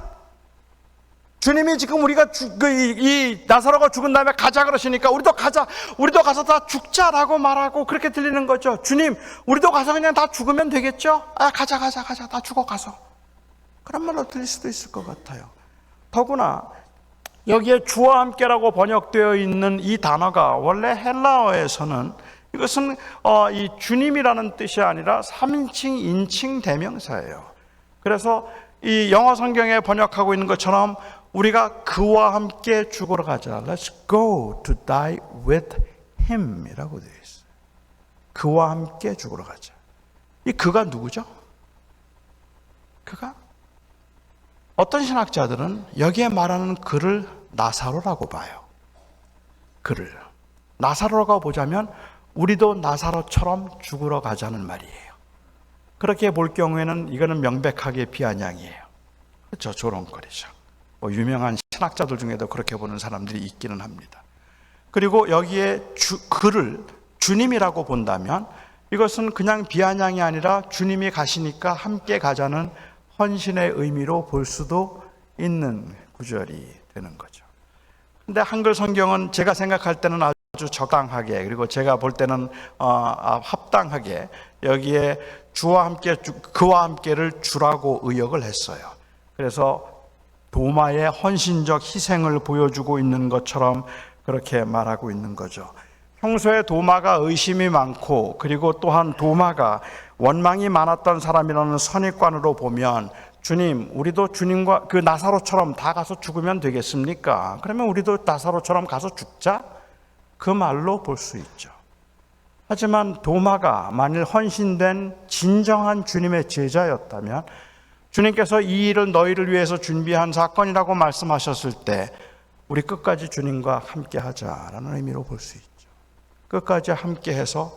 주님이 지금 우리가 이 나사로가 죽은 다음에 가자 그러시니까 우리도 가자. 우리도 가서 다 죽자라고 말하고 그렇게 들리는 거죠. 주님, 우리도 가서 그냥 다 죽으면 되겠죠? 가자. 다 죽어 가서. 그런 말로 들릴 수도 있을 것 같아요. 더구나 여기에 주와 함께라고 번역되어 있는 이 단어가 원래 헬라어에서는 이것은 이 주님이라는 뜻이 아니라 3인칭 인칭 대명사예요. 그래서 이 영어 성경에 번역하고 있는 것처럼 우리가 그와 함께 죽으러 가자. Let's go to die with him 이라고 되어 있어요. 그와 함께 죽으러 가자. 이 그가 누구죠? 그가 어떤 신학자들은 여기에 말하는 그를 나사로라고 봐요. 그를 나사로라고 보자면 우리도 나사로처럼 죽으러 가자는 말이에요. 그렇게 볼 경우에는 이거는 명백하게 비아냥이에요. 그렇죠? 조롱거리죠. 유명한 신학자들 중에도 그렇게 보는 사람들이 있기는 합니다. 그리고 여기에 그를 주님이라고 본다면 이것은 그냥 비아냥이 아니라 주님이 가시니까 함께 가자는 헌신의 의미로 볼 수도 있는 구절이 되는 거죠. 근데 한글 성경은 제가 생각할 때는 아주 적당하게, 그리고 제가 볼 때는 합당하게 여기에 주와 함께, 그와 함께를 주라고 의역을 했어요. 그래서 도마의 헌신적 희생을 보여주고 있는 것처럼 그렇게 말하고 있는 거죠. 평소에 도마가 의심이 많고, 그리고 또한 도마가 원망이 많았던 사람이라는 선입관으로 보면, 주님, 우리도 주님과 그 나사로처럼 다 가서 죽으면 되겠습니까? 그러면 우리도 나사로처럼 가서 죽자? 그 말로 볼 수 있죠. 하지만 도마가 만일 헌신된 진정한 주님의 제자였다면, 주님께서 이 일은 너희를 위해서 준비한 사건이라고 말씀하셨을 때 우리 끝까지 주님과 함께 하자라는 의미로 볼 수 있죠. 끝까지 함께 해서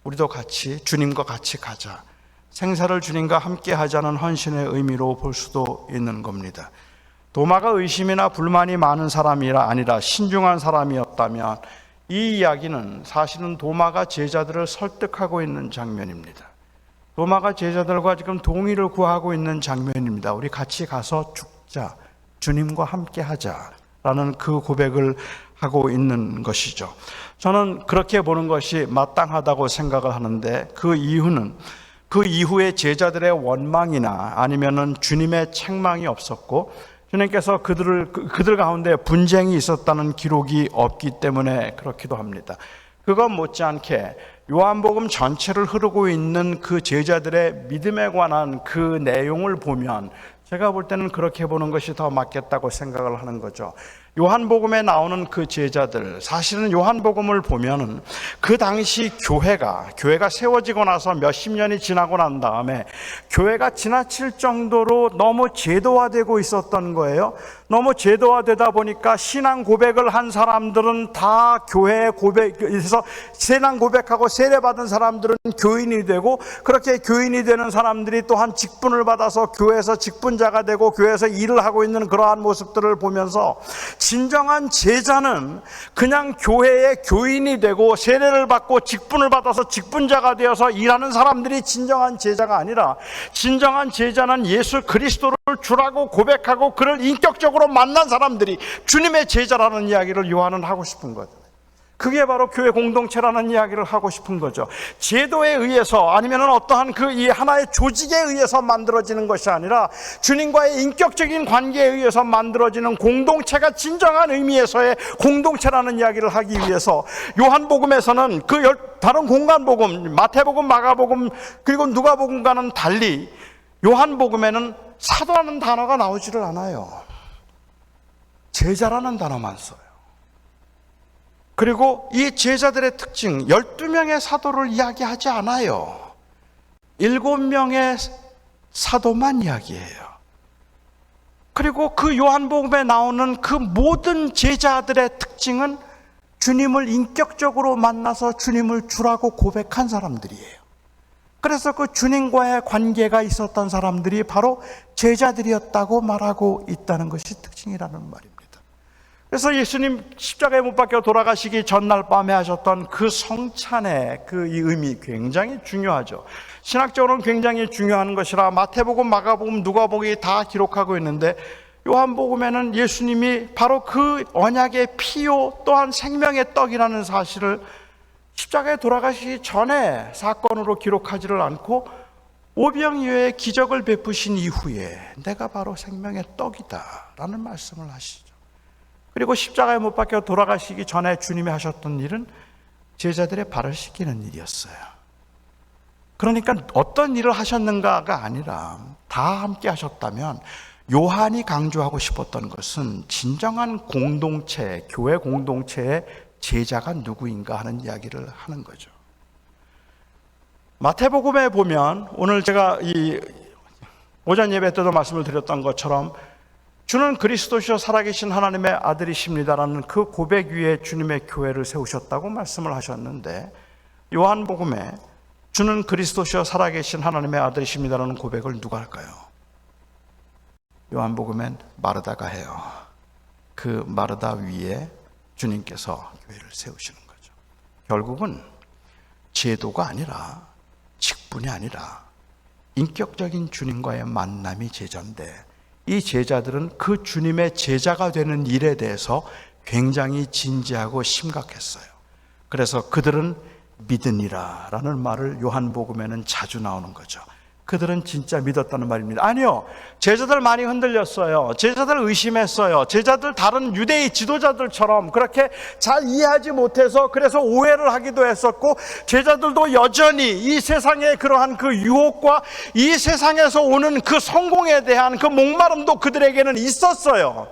우리도 같이 주님과 같이 가자, 생사를 주님과 함께 하자는 헌신의 의미로 볼 수도 있는 겁니다. 도마가 의심이나 불만이 많은 사람이 아니라 신중한 사람이었다면 이 이야기는 사실은 도마가 제자들을 설득하고 있는 장면입니다. 도마가 제자들과 지금 동의를 구하고 있는 장면입니다. 우리 같이 가서 죽자, 주님과 함께 하자라는 그 고백을 하고 있는 것이죠. 저는 그렇게 보는 것이 마땅하다고 생각을 하는데, 그 이유는 그 이후에 제자들의 원망이나 아니면은 주님의 책망이 없었고, 주님께서 그들 가운데 분쟁이 있었다는 기록이 없기 때문에 그렇기도 합니다. 그것 못지않게 요한복음 전체를 흐르고 있는 그 제자들의 믿음에 관한 그 내용을 보면 제가 볼 때는 그렇게 보는 것이 더 맞겠다고 생각을 하는 거죠. 요한복음에 나오는 그 제자들, 사실은 요한복음을 보면은 그 당시 교회가 세워지고 나서 몇십 년이 지나고 난 다음에 교회가 지나칠 정도로 너무 제도화되고 있었던 거예요. 너무 제도화되다 보니까 신앙 고백을 한 사람들은 다 교회에 고백해서 신앙 고백하고 세례받은 사람들은 교인이 되고, 그렇게 교인이 되는 사람들이 또한 직분을 받아서 교회에서 직분자가 되고 교회에서 일을 하고 있는 그러한 모습들을 보면서 진정한 제자는 그냥 교회의 교인이 되고 세례를 받고 직분을 받아서 직분자가 되어서 일하는 사람들이 진정한 제자가 아니라, 진정한 제자는 예수 그리스도를 주라고 고백하고 그를 인격적으로 만난 사람들이 주님의 제자라는 이야기를 요한은 하고 싶은 거죠. 그게 바로 교회 공동체라는 이야기를 하고 싶은 거죠. 제도에 의해서 아니면 어떠한 그 이 하나의 조직에 의해서 만들어지는 것이 아니라 주님과의 인격적인 관계에 의해서 만들어지는 공동체가 진정한 의미에서의 공동체라는 이야기를 하기 위해서 요한복음에서는 다른 공간복음, 마태복음, 마가복음 그리고 누가복음과는 달리 요한복음에는 사도라는 단어가 나오지를 않아요. 제자라는 단어만 써요. 그리고 이 제자들의 특징, 12명의 사도를 이야기하지 않아요. 7명의 사도만 이야기해요. 그리고 그 요한복음에 나오는 그 모든 제자들의 특징은 주님을 인격적으로 만나서 주님을 주라고 고백한 사람들이에요. 그래서 그 주님과의 관계가 있었던 사람들이 바로 제자들이었다고 말하고 있다는 것이 특징이라는 말입니다. 그래서 예수님 십자가에 못 박혀 돌아가시기 전날 밤에 하셨던 그 성찬의 그 이 의미 굉장히 중요하죠. 신학적으로는 굉장히 중요한 것이라 마태복음, 마가복음, 누가복음이 다 기록하고 있는데, 요한복음에는 예수님이 바로 그 언약의 피요 또한 생명의 떡이라는 사실을 십자가에 돌아가시기 전에 사건으로 기록하지를 않고 오병이어의 기적을 베푸신 이후에 내가 바로 생명의 떡이다 라는 말씀을 하시죠. 그리고 십자가에 못 박혀 돌아가시기 전에 주님이 하셨던 일은 제자들의 발을 씻기는 일이었어요. 그러니까 어떤 일을 하셨는가가 아니라 다 함께 하셨다면, 요한이 강조하고 싶었던 것은 진정한 공동체, 교회 공동체의 제자가 누구인가 하는 이야기를 하는 거죠. 마태복음에 보면 오늘 제가 이 오전 예배 때도 말씀을 드렸던 것처럼 주는 그리스도시요 살아계신 하나님의 아들이십니다라는 그 고백 위에 주님의 교회를 세우셨다고 말씀을 하셨는데, 요한복음에 주는 그리스도시요 살아계신 하나님의 아들이십니다라는 고백을 누가 할까요? 요한복음엔 마르다가 해요. 그 마르다 위에 주님께서 교회를 세우시는 거죠. 결국은 제도가 아니라, 직분이 아니라 인격적인 주님과의 만남이 제자인데, 이 제자들은 그 주님의 제자가 되는 일에 대해서 굉장히 진지하고 심각했어요. 그래서 그들은 믿으니라 라는 말을 요한복음에는 자주 나오는 거죠. 그들은 진짜 믿었다는 말입니다. 아니요, 제자들 많이 흔들렸어요. 제자들 의심했어요. 제자들 다른 유대의 지도자들처럼 그렇게 잘 이해하지 못해서 그래서 오해를 하기도 했었고, 제자들도 여전히 이 세상의 그러한 그 유혹과 이 세상에서 오는 그 성공에 대한 그 목마름도 그들에게는 있었어요.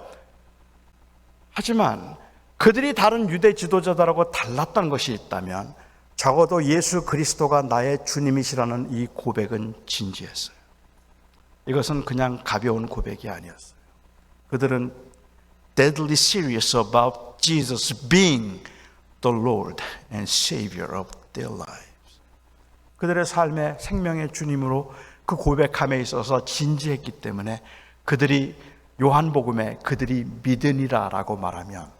하지만 그들이 다른 유대 지도자들하고 달랐던 것이 있다면 적어도 예수 그리스도가 나의 주님이시라는 이 고백은 진지했어요. 이것은 그냥 가벼운 고백이 아니었어요. 그들은 deadly serious about Jesus being the Lord and Savior of their lives. 그들의 삶의 생명의 주님으로 그 고백함에 있어서 진지했기 때문에 그들이 요한복음에 그들이 믿으니라라고 말하면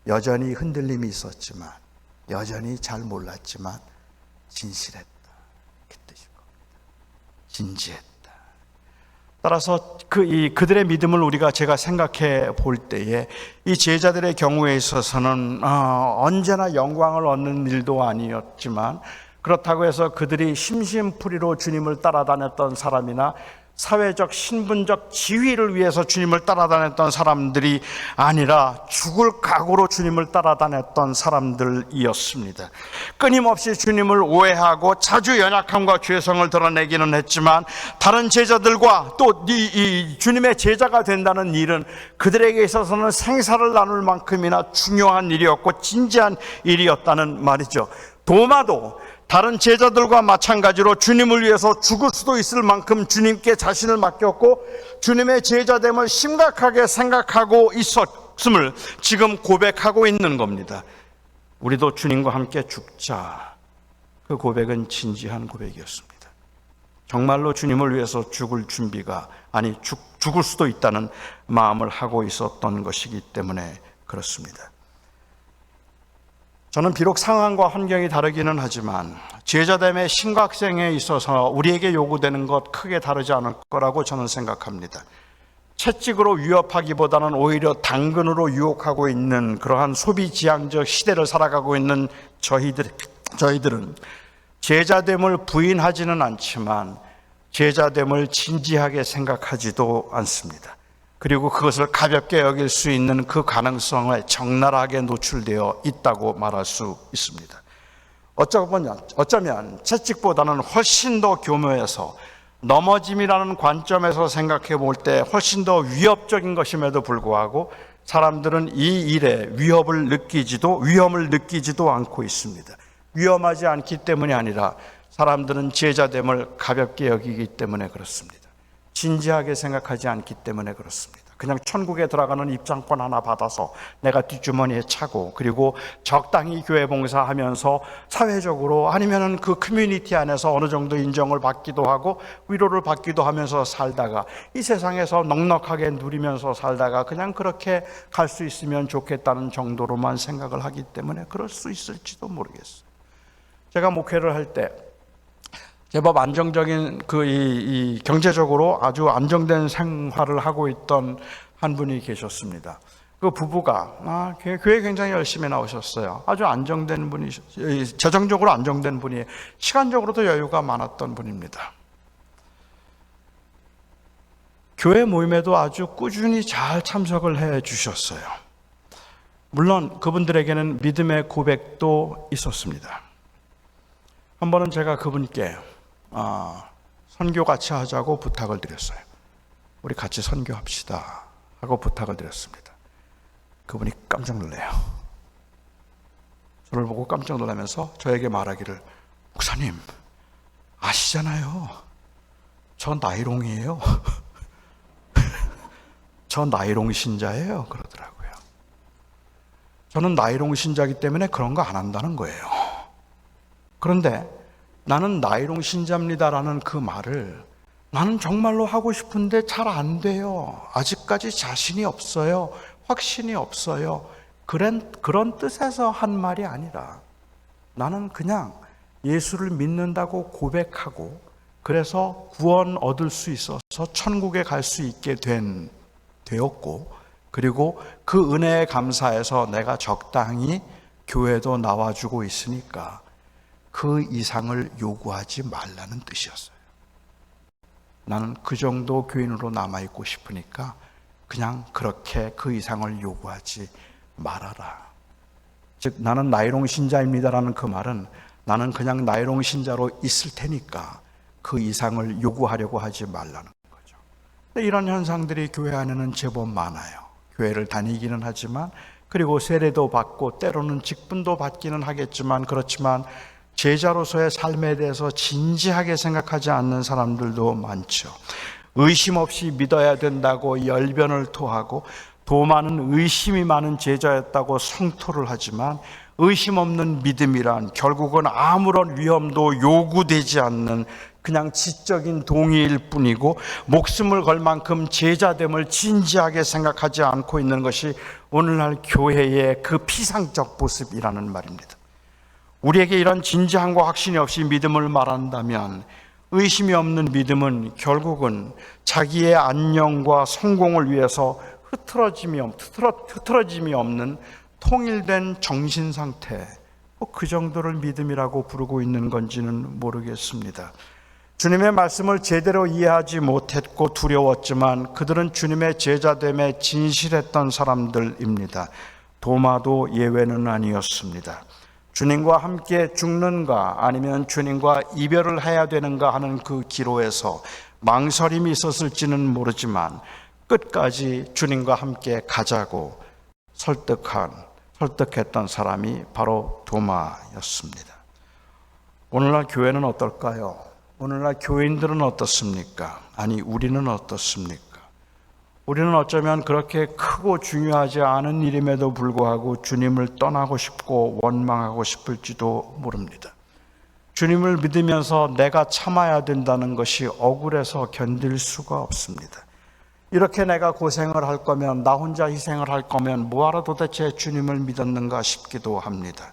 여전히 흔들림이 있었지만, 여전히 잘 몰랐지만 진실했다, 그 뜻일 겁니다. 진지했다. 따라서 그들의 믿음을 제가 생각해 볼 때에 이 제자들의 경우에 있어서는 언제나 영광을 얻는 일도 아니었지만, 그렇다고 해서 그들이 심심풀이로 주님을 따라다녔던 사람이나 사회적 신분적 지위를 위해서 주님을 따라다녔던 사람들이 아니라 죽을 각오로 주님을 따라다녔던 사람들이었습니다. 끊임없이 주님을 오해하고 자주 연약함과 죄성을 드러내기는 했지만, 다른 제자들과 또 이 주님의 제자가 된다는 일은 그들에게 있어서는 생사를 나눌 만큼이나 중요한 일이었고 진지한 일이었다는 말이죠. 도마도 다른 제자들과 마찬가지로 주님을 위해서 죽을 수도 있을 만큼 주님께 자신을 맡겼고 주님의 제자됨을 심각하게 생각하고 있었음을 지금 고백하고 있는 겁니다. 우리도 주님과 함께 죽자. 그 고백은 진지한 고백이었습니다. 정말로 주님을 위해서 죽을 준비가, 아니 죽을 수도 있다는 마음을 하고 있었던 것이기 때문에 그렇습니다. 저는 비록 상황과 환경이 다르기는 하지만 제자됨의 심각성에 있어서 우리에게 요구되는 것 크게 다르지 않을 거라고 저는 생각합니다. 채찍으로 위협하기보다는 오히려 당근으로 유혹하고 있는 그러한 소비지향적 시대를 살아가고 있는 저희들은 제자됨을 부인하지는 않지만 제자됨을 진지하게 생각하지도 않습니다. 그리고 그것을 가볍게 여길 수 있는 그 가능성에 적나라하게 노출되어 있다고 말할 수 있습니다. 어쩌면 채찍보다는 훨씬 더 교묘해서 넘어짐이라는 관점에서 생각해 볼 때 훨씬 더 위협적인 것임에도 불구하고 사람들은 이 일에 위험을 느끼지도 않고 있습니다. 위험하지 않기 때문이 아니라 사람들은 제자됨을 가볍게 여기기 때문에 그렇습니다. 진지하게 생각하지 않기 때문에 그렇습니다. 그냥 천국에 들어가는 입장권 하나 받아서 내가 뒷주머니에 차고, 그리고 적당히 교회 봉사하면서 사회적으로 아니면은 그 커뮤니티 안에서 어느 정도 인정을 받기도 하고 위로를 받기도 하면서 살다가 이 세상에서 넉넉하게 누리면서 살다가 그냥 그렇게 갈 수 있으면 좋겠다는 정도로만 생각을 하기 때문에 그럴 수 있을지도 모르겠어요. 제가 목회를 할 때 제법 안정적인 이 경제적으로 아주 안정된 생활을 하고 있던 한 분이 계셨습니다. 그 부부가 교회 굉장히 열심히 나오셨어요. 아주 안정된 분이, 재정적으로 안정된 분이, 시간적으로도 여유가 많았던 분입니다. 교회 모임에도 아주 꾸준히 잘 참석을 해 주셨어요. 물론 그분들에게는 믿음의 고백도 있었습니다. 한 번은 제가 그분께 선교 같이 하자고 부탁을 드렸어요. 우리 같이 선교합시다 하고 부탁을 드렸습니다. 그분이 깜짝 놀래요. 저를 보고 깜짝 놀라면서 저에게 말하기를, 목사님 아시잖아요, 저 나이롱이에요. 저 나이롱 신자예요 그러더라고요. 저는 나이롱 신자이기 때문에 그런 거 안 한다는 거예요. 그런데 나는 나이롱 신자입니다라는 그 말을 나는 정말로 하고 싶은데 잘 안 돼요. 아직까지 자신이 없어요. 확신이 없어요. 그런 뜻에서 한 말이 아니라 나는 그냥 예수를 믿는다고 고백하고 그래서 구원 얻을 수 있어서 천국에 갈 수 있게 되었고, 그리고 그 은혜에 감사해서 내가 적당히 교회도 나와주고 있으니까 그 이상을 요구하지 말라는 뜻이었어요. 나는 그 정도 교인으로 남아있고 싶으니까 그냥 그렇게 그 이상을 요구하지 말아라. 즉 나는 나이롱 신자입니다라는 그 말은 나는 그냥 나이롱 신자로 있을 테니까 그 이상을 요구하려고 하지 말라는 거죠. 근데 이런 현상들이 교회 안에는 제법 많아요. 교회를 다니기는 하지만, 그리고 세례도 받고 때로는 직분도 받기는 하겠지만, 그렇지만 제자로서의 삶에 대해서 진지하게 생각하지 않는 사람들도 많죠. 의심 없이 믿어야 된다고 열변을 토하고, 도마는 의심이 많은 제자였다고 성토를 하지만, 의심 없는 믿음이란 결국은 아무런 위험도 요구되지 않는 그냥 지적인 동의일 뿐이고, 목숨을 걸 만큼 제자됨을 진지하게 생각하지 않고 있는 것이 오늘날 교회의 그 피상적 모습이라는 말입니다. 우리에게 이런 진지함과 확신이 없이 믿음을 말한다면, 의심이 없는 믿음은 결국은 자기의 안녕과 성공을 위해서 흐트러짐이 없는 통일된 정신 상태, 그 정도를 믿음이라고 부르고 있는 건지는 모르겠습니다. 주님의 말씀을 제대로 이해하지 못했고 두려웠지만 그들은 주님의 제자됨에 진실했던 사람들입니다. 도마도 예외는 아니었습니다. 주님과 함께 죽는가 아니면 주님과 이별을 해야 되는가 하는 그 기로에서 망설임이 있었을지는 모르지만 끝까지 주님과 함께 가자고 설득했던 사람이 바로 도마였습니다. 오늘날 교회는 어떨까요? 오늘날 교인들은 어떻습니까? 아니, 우리는 어떻습니까? 우리는 어쩌면 그렇게 크고 중요하지 않은 일임에도 불구하고 주님을 떠나고 싶고 원망하고 싶을지도 모릅니다. 주님을 믿으면서 내가 참아야 된다는 것이 억울해서 견딜 수가 없습니다. 이렇게 내가 고생을 할 거면, 나 혼자 희생을 할 거면 뭐하러 도대체 주님을 믿었는가 싶기도 합니다.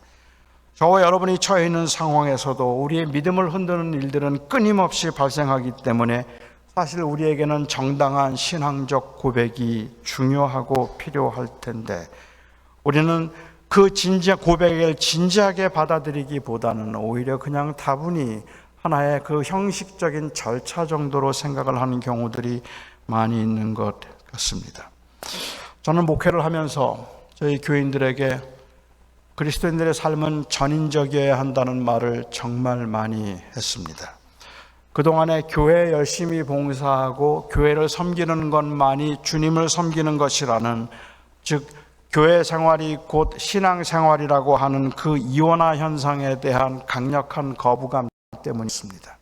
저와 여러분이 처해 있는 상황에서도 우리의 믿음을 흔드는 일들은 끊임없이 발생하기 때문에 사실 우리에게는 정당한 신앙적 고백이 중요하고 필요할 텐데, 우리는 그 고백을 진지하게 받아들이기보다는 오히려 그냥 다분히 하나의 그 형식적인 절차 정도로 생각을 하는 경우들이 많이 있는 것 같습니다. 저는 목회를 하면서 저희 교인들에게 그리스도인들의 삶은 전인적이어야 한다는 말을 정말 많이 했습니다. 그동안에 교회에 열심히 봉사하고 교회를 섬기는 것만이 주님을 섬기는 것이라는, 즉 교회 생활이 곧 신앙 생활이라고 하는 그 이원화 현상에 대한 강력한 거부감 때문이었습니다.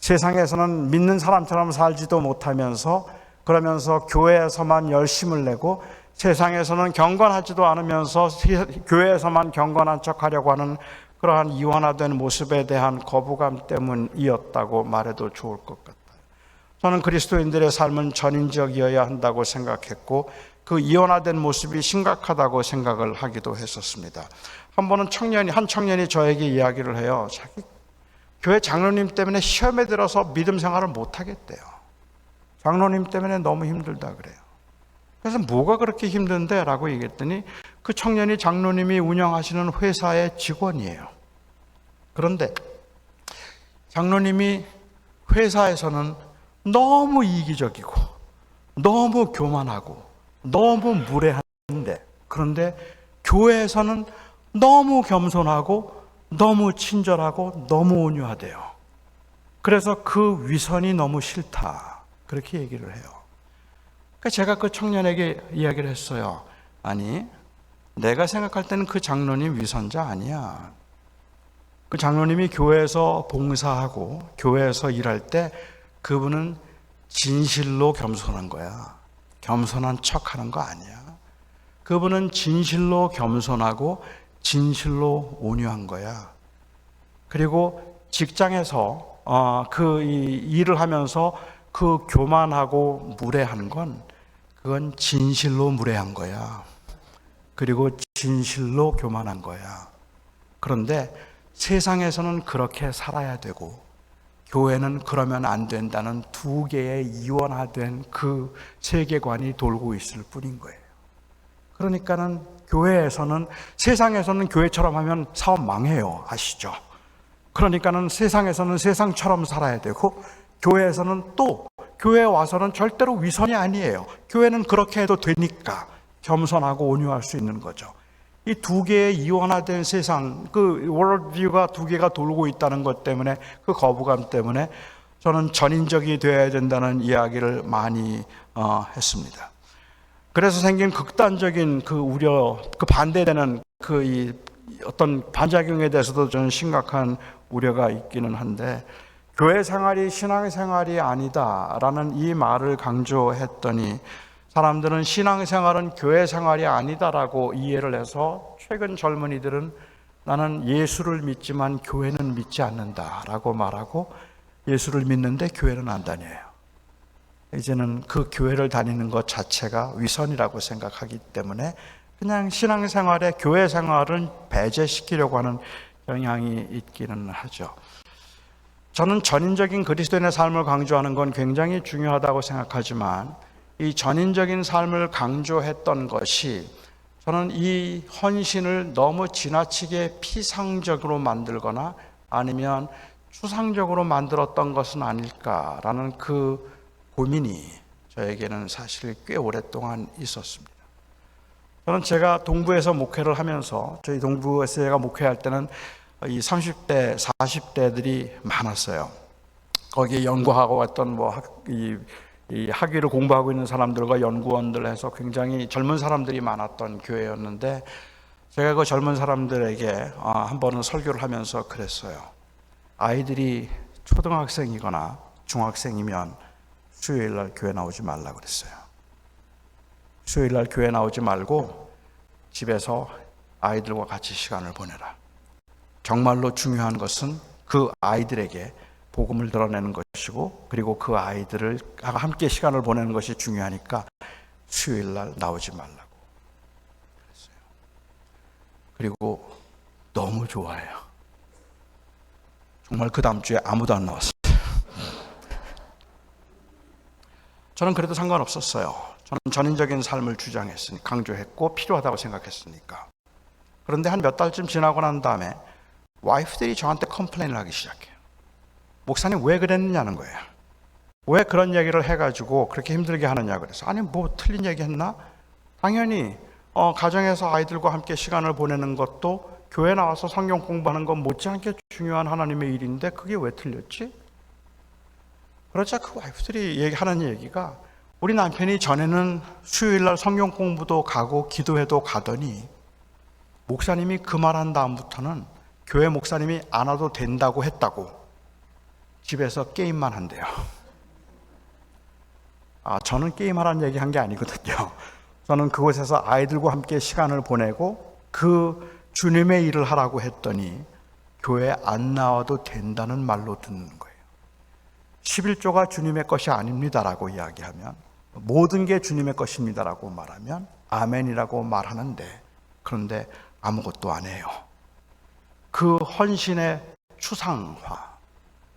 세상에서는 믿는 사람처럼 살지도 못하면서, 그러면서 교회에서만 열심을 내고 세상에서는 경건하지도 않으면서 교회에서만 경건한 척하려고 하는 그러한 이원화된 모습에 대한 거부감 때문이었다고 말해도 좋을 것 같아요. 저는 그리스도인들의 삶은 전인적이어야 한다고 생각했고, 그 이원화된 모습이 심각하다고 생각을 하기도 했었습니다. 한 번은 한 청년이 저에게 이야기를 해요. 자기 교회 장로님 때문에 시험에 들어서 믿음 생활을 못 하겠대요. 장로님 때문에 너무 힘들다 그래요. 그래서 뭐가 그렇게 힘든데? 라고 얘기했더니 그 청년이 장로님이 운영하시는 회사의 직원이에요. 그런데 장로님이 회사에서는 너무 이기적이고 너무 교만하고 너무 무례한데, 그런데 교회에서는 너무 겸손하고 너무 친절하고 너무 온유하대요. 그래서 그 위선이 너무 싫다, 그렇게 얘기를 해요. 그러니까 제가 그 청년에게 이야기를 했어요. 아니, 내가 생각할 때는 그 장로님 위선자 아니야. 그 장로님이 교회에서 봉사하고 교회에서 일할 때 그분은 진실로 겸손한 거야. 겸손한 척하는 거 아니야. 그분은 진실로 겸손하고 진실로 온유한 거야. 그리고 직장에서 그 일을 하면서 그 교만하고 무례한 건, 그건 진실로 무례한 거야. 그리고 진실로 교만한 거야. 그런데 세상에서는 그렇게 살아야 되고 교회는 그러면 안 된다는 두 개의 이원화된 그 세계관이 돌고 있을 뿐인 거예요. 그러니까는 교회에서는, 세상에서는 교회처럼 하면 사업 망해요. 아시죠? 그러니까는 세상에서는 세상처럼 살아야 되고, 교회에서는 또 교회에 와서는 절대로 위선이 아니에요. 교회는 그렇게 해도 되니까 겸손하고 온유할 수 있는 거죠. 이 두 개의 이원화된 세상, 그 월드뷰가 두 개가 돌고 있다는 것 때문에, 그 거부감 때문에 저는 전인적이 되어야 된다는 이야기를 많이 했습니다. 그래서 생긴 극단적인 그 우려, 그 반대되는 그 어떤 반작용에 대해서도 저는 심각한 우려가 있기는 한데, 교회 생활이 신앙 생활이 아니다라는 이 말을 강조했더니 사람들은 신앙 생활은 교회 생활이 아니다라고 이해를 해서, 최근 젊은이들은 나는 예수를 믿지만 교회는 믿지 않는다라고 말하고, 예수를 믿는데 교회는 안 다녀요. 이제는 그 교회를 다니는 것 자체가 위선이라고 생각하기 때문에 그냥 신앙생활에 교회 생활은 배제시키려고 하는 경향이 있기는 하죠. 저는 전인적인 그리스도인의 삶을 강조하는 건 굉장히 중요하다고 생각하지만, 이 전인적인 삶을 강조했던 것이 저는 이 헌신을 너무 지나치게 피상적으로 만들거나 아니면 추상적으로 만들었던 것은 아닐까라는 그 고민이 저에게는 사실 꽤 오랫동안 있었습니다. 저는 제가 동부에서 목회를 하면서, 저희 동부에서 제가 목회할 때는 이 30대, 40대들이 많았어요. 거기에 연구하고 왔던 이 학위를 공부하고 있는 사람들과 연구원들 해서 굉장히 젊은 사람들이 많았던 교회였는데, 제가 그 젊은 사람들에게 한 번은 설교를 하면서 그랬어요. 아이들이 초등학생이거나 중학생이면 수요일날 교회 나오지 말라 그랬어요. 수요일날 교회 나오지 말고 집에서 아이들과 같이 시간을 보내라. 정말로 중요한 것은 그 아이들에게 복음을 드러내는 것이고, 그리고 그 아이들을 함께 시간을 보내는 것이 중요하니까 수요일날 나오지 말라고 그랬어요. 그리고 너무 좋아해요. 정말 그 다음 주에 아무도 안 나왔어요. 저는 그래도 상관없었어요. 저는 전인적인 삶을 주장했으니, 강조했고 필요하다고 생각했으니까. 그런데 한 몇 달쯤 지나고 난 다음에 와이프들이 저한테 컴플레인을 하기 시작해요. 목사님 왜 그랬느냐는 거예요. 왜 그런 얘기를 해가지고 그렇게 힘들게 하느냐 그래서, 아니 뭐 틀린 얘기 했나? 당연히 가정에서 아이들과 함께 시간을 보내는 것도 교회 나와서 성경 공부하는 건 못지않게 중요한 하나님의 일인데 그게 왜 틀렸지? 그러자 그 와이프들이 얘기하는 얘기가, 우리 남편이 전에는 수요일날 성경 공부도 가고 기도회도 가더니 목사님이 그 말한 다음부터는 교회 목사님이 안 와도 된다고 했다고 집에서 게임만 한대요. 저는 게임하라는 얘기 한 게 아니거든요. 저는 그곳에서 아이들과 함께 시간을 보내고 그 주님의 일을 하라고 했더니 교회 안 나와도 된다는 말로 듣는 거예요. 11조가 주님의 것이 아닙니다라고 이야기하면, 모든 게 주님의 것입니다라고 말하면 아멘이라고 말하는데, 그런데 아무것도 안 해요. 그 헌신의 추상화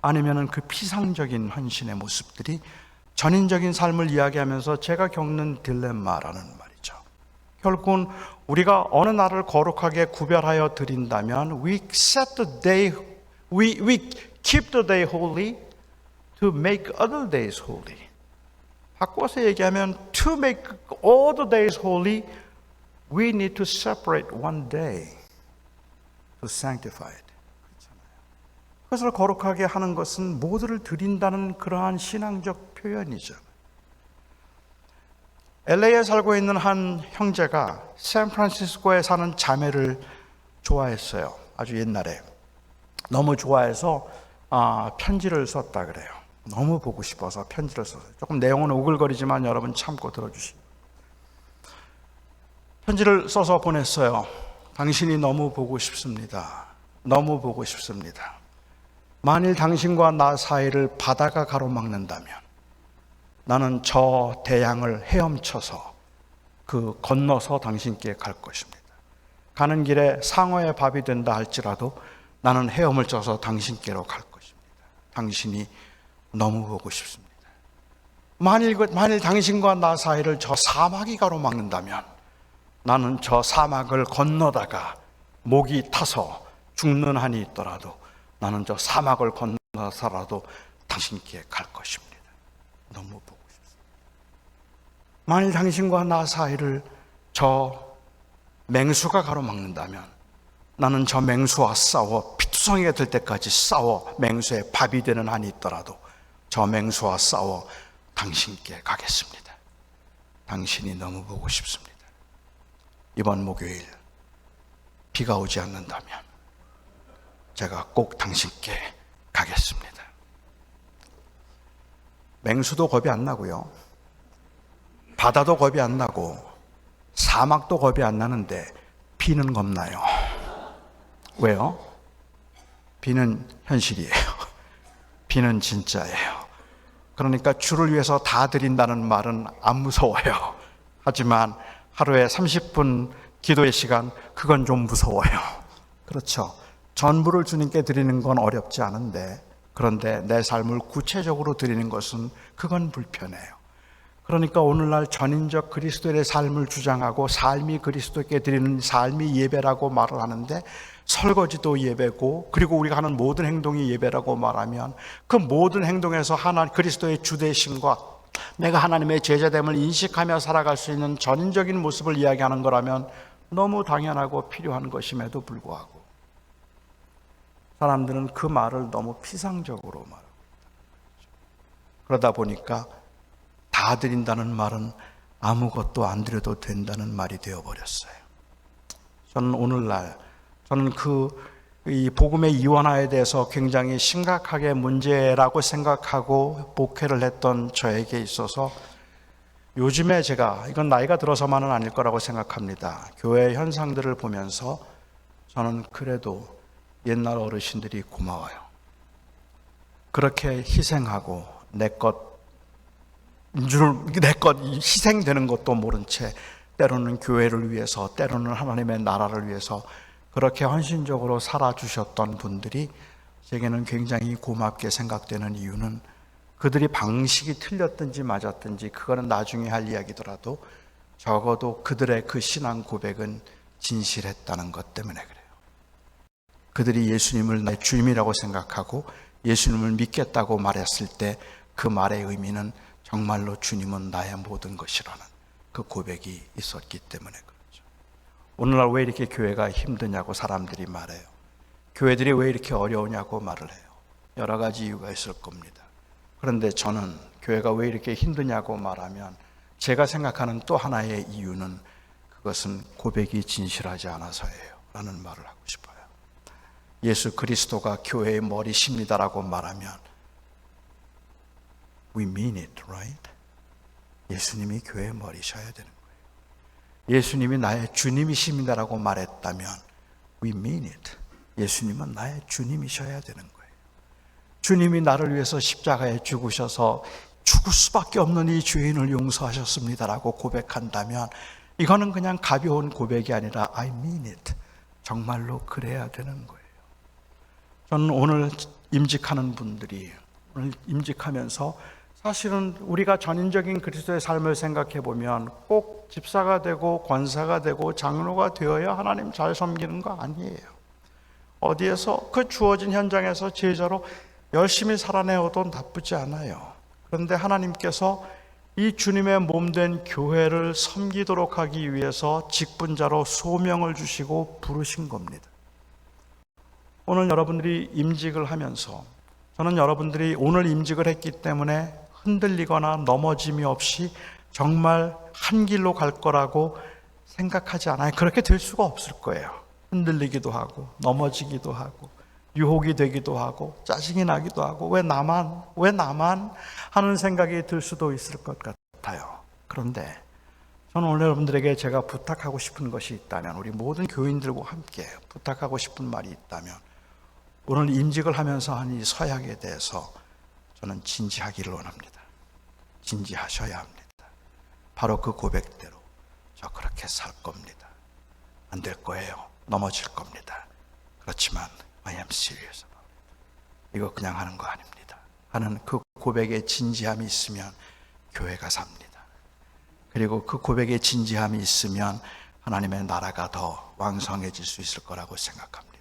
아니면은 그 피상적인 헌신의 모습들이 전인적인 삶을 이야기하면서 제가 겪는 딜레마라는 말이죠. 결국은 우리가 어느 날을 거룩하게 구별하여 드린다면 we set the day, we keep the day holy to make other days holy. 바꿔서 얘기하면 to make all the days holy, we need to separate one day to sanctify it. 그것을 거룩하게 하는 것은 모두를 드린다는 그러한 신앙적 표현이죠. LA에 살고 있는 한 형제가 샌프란시스코에 사는 자매를 좋아했어요. 아주 옛날에. 너무 좋아해서 편지를 썼다 그래요. 너무 보고 싶어서 편지를 썼어요. 조금 내용은 오글거리지만 여러분 참고 들어주시고. 편지를 써서 보냈어요. 당신이 너무 보고 싶습니다. 너무 보고 싶습니다. 만일 당신과 나 사이를 바다가 가로막는다면 나는 저 대양을 헤엄쳐서 그 건너서 당신께 갈 것입니다. 가는 길에 상어의 밥이 된다 할지라도 나는 헤엄을 쳐서 당신께로 갈 것입니다. 당신이 너무 보고 싶습니다. 만일 당신과 나 사이를 저 사막이 가로막는다면 나는 저 사막을 건너다가 목이 타서 죽는 한이 있더라도 나는 저 사막을 건너서라도 당신께 갈 것입니다. 너무 보고 싶습니다. 만일 당신과 나 사이를 저 맹수가 가로막는다면 나는 저 맹수와 싸워 피투성이가 될 때까지 싸워 맹수의 밥이 되는 한이 있더라도 저 맹수와 싸워 당신께 가겠습니다. 당신이 너무 보고 싶습니다. 이번 목요일 비가 오지 않는다면 제가 꼭 당신께 가겠습니다. 맹수도 겁이 안 나고요, 바다도 겁이 안 나고 사막도 겁이 안 나는데 비는 겁나요. 왜요? 비는 현실이에요. 비는 진짜예요. 그러니까 주를 위해서 다 드린다는 말은 안 무서워요. 하지만 하루에 30분 기도의 시간, 그건 좀 무서워요. 그렇죠. 전부를 주님께 드리는 건 어렵지 않은데, 그런데 내 삶을 구체적으로 드리는 것은 그건 불편해요. 그러니까 오늘날 전인적 그리스도의 삶을 주장하고 삶이 그리스도께 드리는 삶이 예배라고 말을 하는데, 설거지도 예배고 그리고 우리가 하는 모든 행동이 예배라고 말하면 그 모든 행동에서 그리스도의 주되심과 내가 하나님의 제자됨을 인식하며 살아갈 수 있는 전인적인 모습을 이야기하는 거라면 너무 당연하고 필요한 것임에도 불구하고 사람들은 그 말을 너무 피상적으로 말합니다. 그러다 보니까 다 드린다는 말은 아무것도 안 드려도 된다는 말이 되어버렸어요. 저는 이 복음의 이원화에 대해서 굉장히 심각하게 문제라고 생각하고 목회를 했던 저에게 있어서 요즘에 제가, 이건 나이가 들어서만은 아닐 거라고 생각합니다, 교회 현상들을 보면서 저는 그래도 옛날 어르신들이 고마워요. 그렇게 희생하고 내 것 희생되는 것도 모른 채 때로는 교회를 위해서, 때로는 하나님의 나라를 위해서 그렇게 헌신적으로 살아주셨던 분들이 제게는 굉장히 고맙게 생각되는 이유는 그들이 방식이 틀렸든지 맞았든지 그거는 나중에 할 이야기더라도 적어도 그들의 그 신앙 고백은 진실했다는 것 때문에 그래요. 그들이 예수님을 내 주님이라고 생각하고 예수님을 믿겠다고 말했을 때 그 말의 의미는 정말로 주님은 나의 모든 것이라는 그 고백이 있었기 때문에 그렇죠. 오늘날 왜 이렇게 교회가 힘드냐고 사람들이 말해요. 교회들이 왜 이렇게 어려우냐고 말을 해요. 여러 가지 이유가 있을 겁니다. 그런데 저는 교회가 왜 이렇게 힘드냐고 말하면 제가 생각하는 또 하나의 이유는 그것은 고백이 진실하지 않아서예요 라는 말을 하고 싶어요. 예수 그리스도가 교회의 머리십니다라고 말하면 We mean it, right? 예수님이 교회의 머리셔야 되는 거예요. 예수님이 나의 주님이십니다라고 말했다면 We mean it. 예수님은 나의 주님이셔야 되는 거예요. 주님이 나를 위해서 십자가에 죽으셔서 죽을 수밖에 없는 이 죄인을 용서하셨습니다라고 고백한다면 이거는 그냥 가벼운 고백이 아니라 I mean it. 정말로 그래야 되는 거예요. 저는 오늘 임직하는 분들이 오늘 임직하면서 사실은 우리가 전인적인 그리스도의 삶을 생각해 보면 꼭 집사가 되고 권사가 되고 장로가 되어야 하나님 잘 섬기는 거 아니에요. 어디에서 그 주어진 현장에서 제자로 열심히 살아내어도 나쁘지 않아요. 그런데 하나님께서 이 주님의 몸된 교회를 섬기도록 하기 위해서 직분자로 소명을 주시고 부르신 겁니다. 오늘 여러분들이 임직을 하면서 저는 여러분들이 오늘 임직을 했기 때문에 흔들리거나 넘어짐이 없이 정말 한 길로 갈 거라고 생각하지 않아요. 그렇게 될 수가 없을 거예요. 흔들리기도 하고 넘어지기도 하고 유혹이 되기도 하고 짜증이 나기도 하고 왜 나만 하는 생각이 들 수도 있을 것 같아요. 그런데 저는 오늘 여러분들에게 제가 부탁하고 싶은 것이 있다면, 우리 모든 교인들과 함께 부탁하고 싶은 말이 있다면, 오늘 임직을 하면서 한 이 서약에 대해서 저는 진지하기를 원합니다. 진지하셔야 합니다. 바로 그 고백대로 저 그렇게 살 겁니다. 안 될 거예요. 넘어질 겁니다. 그렇지만 I am serious about it. 이거 그냥 하는 거 아닙니다. 하는 그 고백의 진지함이 있으면 교회가 삽니다. 그리고 그 고백의 진지함이 있으면 하나님의 나라가 더 왕성해질 수 있을 거라고 생각합니다.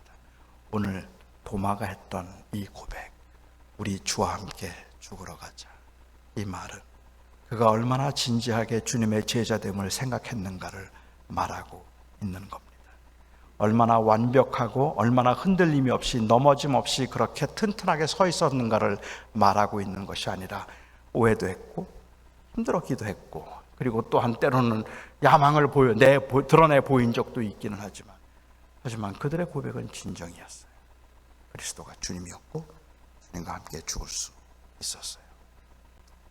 오늘 도마가 했던 이 고백, 우리 주와 함께 죽으러 가자, 이 말은 그가 얼마나 진지하게 주님의 제자됨을 생각했는가를 말하고 있는 겁니다. 얼마나 완벽하고 얼마나 흔들림이 없이 넘어짐 없이 그렇게 튼튼하게 서 있었는가를 말하고 있는 것이 아니라 오해도 했고 힘들었기도 했고, 그리고 또한 때로는 야망을 드러내 보인 적도 있기는 하지만 그들의 고백은 진정이었어요. 그리스도가 주님이었고 주님과 함께 죽을 수 있었어요.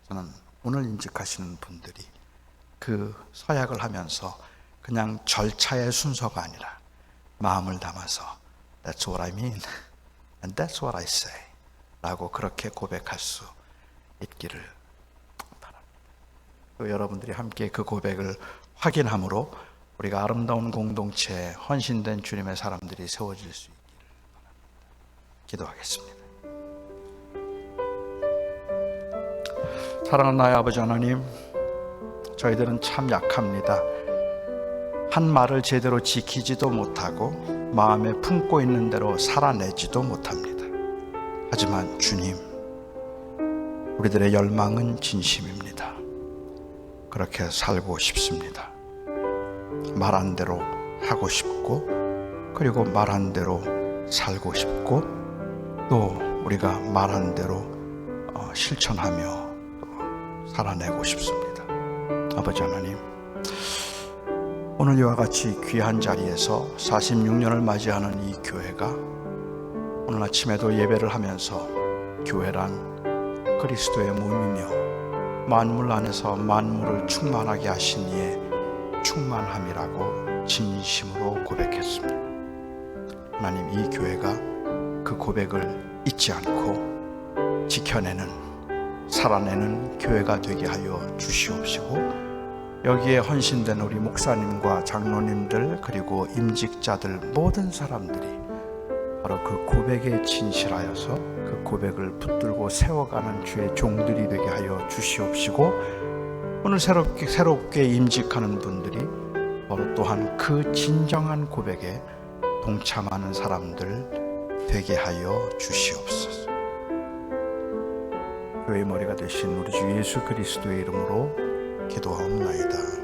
저는 오늘 인직하시는 분들이 그 서약을 하면서 그냥 절차의 순서가 아니라 마음을 담아서 That's what I mean and that's what I say 라고 그렇게 고백할 수 있기를 바랍니다. 또 여러분들이 함께 그 고백을 확인함으로 우리가 아름다운 공동체에 헌신된 주님의 사람들이 세워질 수 있기를 바랍니다. 기도하겠습니다. 사랑하는 나의 아버지 하나님, 저희들은 참 약합니다. 한 말을 제대로 지키지도 못하고 마음에 품고 있는 대로 살아내지도 못합니다. 하지만 주님, 우리들의 열망은 진심입니다. 그렇게 살고 싶습니다. 말한 대로 하고 싶고, 그리고 말한 대로 살고 싶고, 또 우리가 말한 대로 실천하며 살아내고 싶습니다. 아버지 하나님, 오늘 이와 같이 귀한 자리에서 46년을 맞이하는 이 교회가 오늘 아침에도 예배를 하면서 교회란 그리스도의 몸이며 만물 안에서 만물을 충만하게 하신 이의 충만함이라고 진심으로 고백했습니다. 하나님, 이 교회가 그 고백을 잊지 않고 지켜내는, 살아내는 교회가 되게 하여 주시옵시고, 여기에 헌신된 우리 목사님과 장로님들 그리고 임직자들 모든 사람들이 바로 그 고백에 진실하여서 그 고백을 붙들고 세워가는 주의 종들이 되게 하여 주시옵시고, 오늘 새롭게 임직하는 분들이 바로 또한 그 진정한 고백에 동참하는 사람들 되게 하여 주시옵소서. 교회의 머리가 되신 우리 주 예수 그리스도의 이름으로 기도하옵나이다.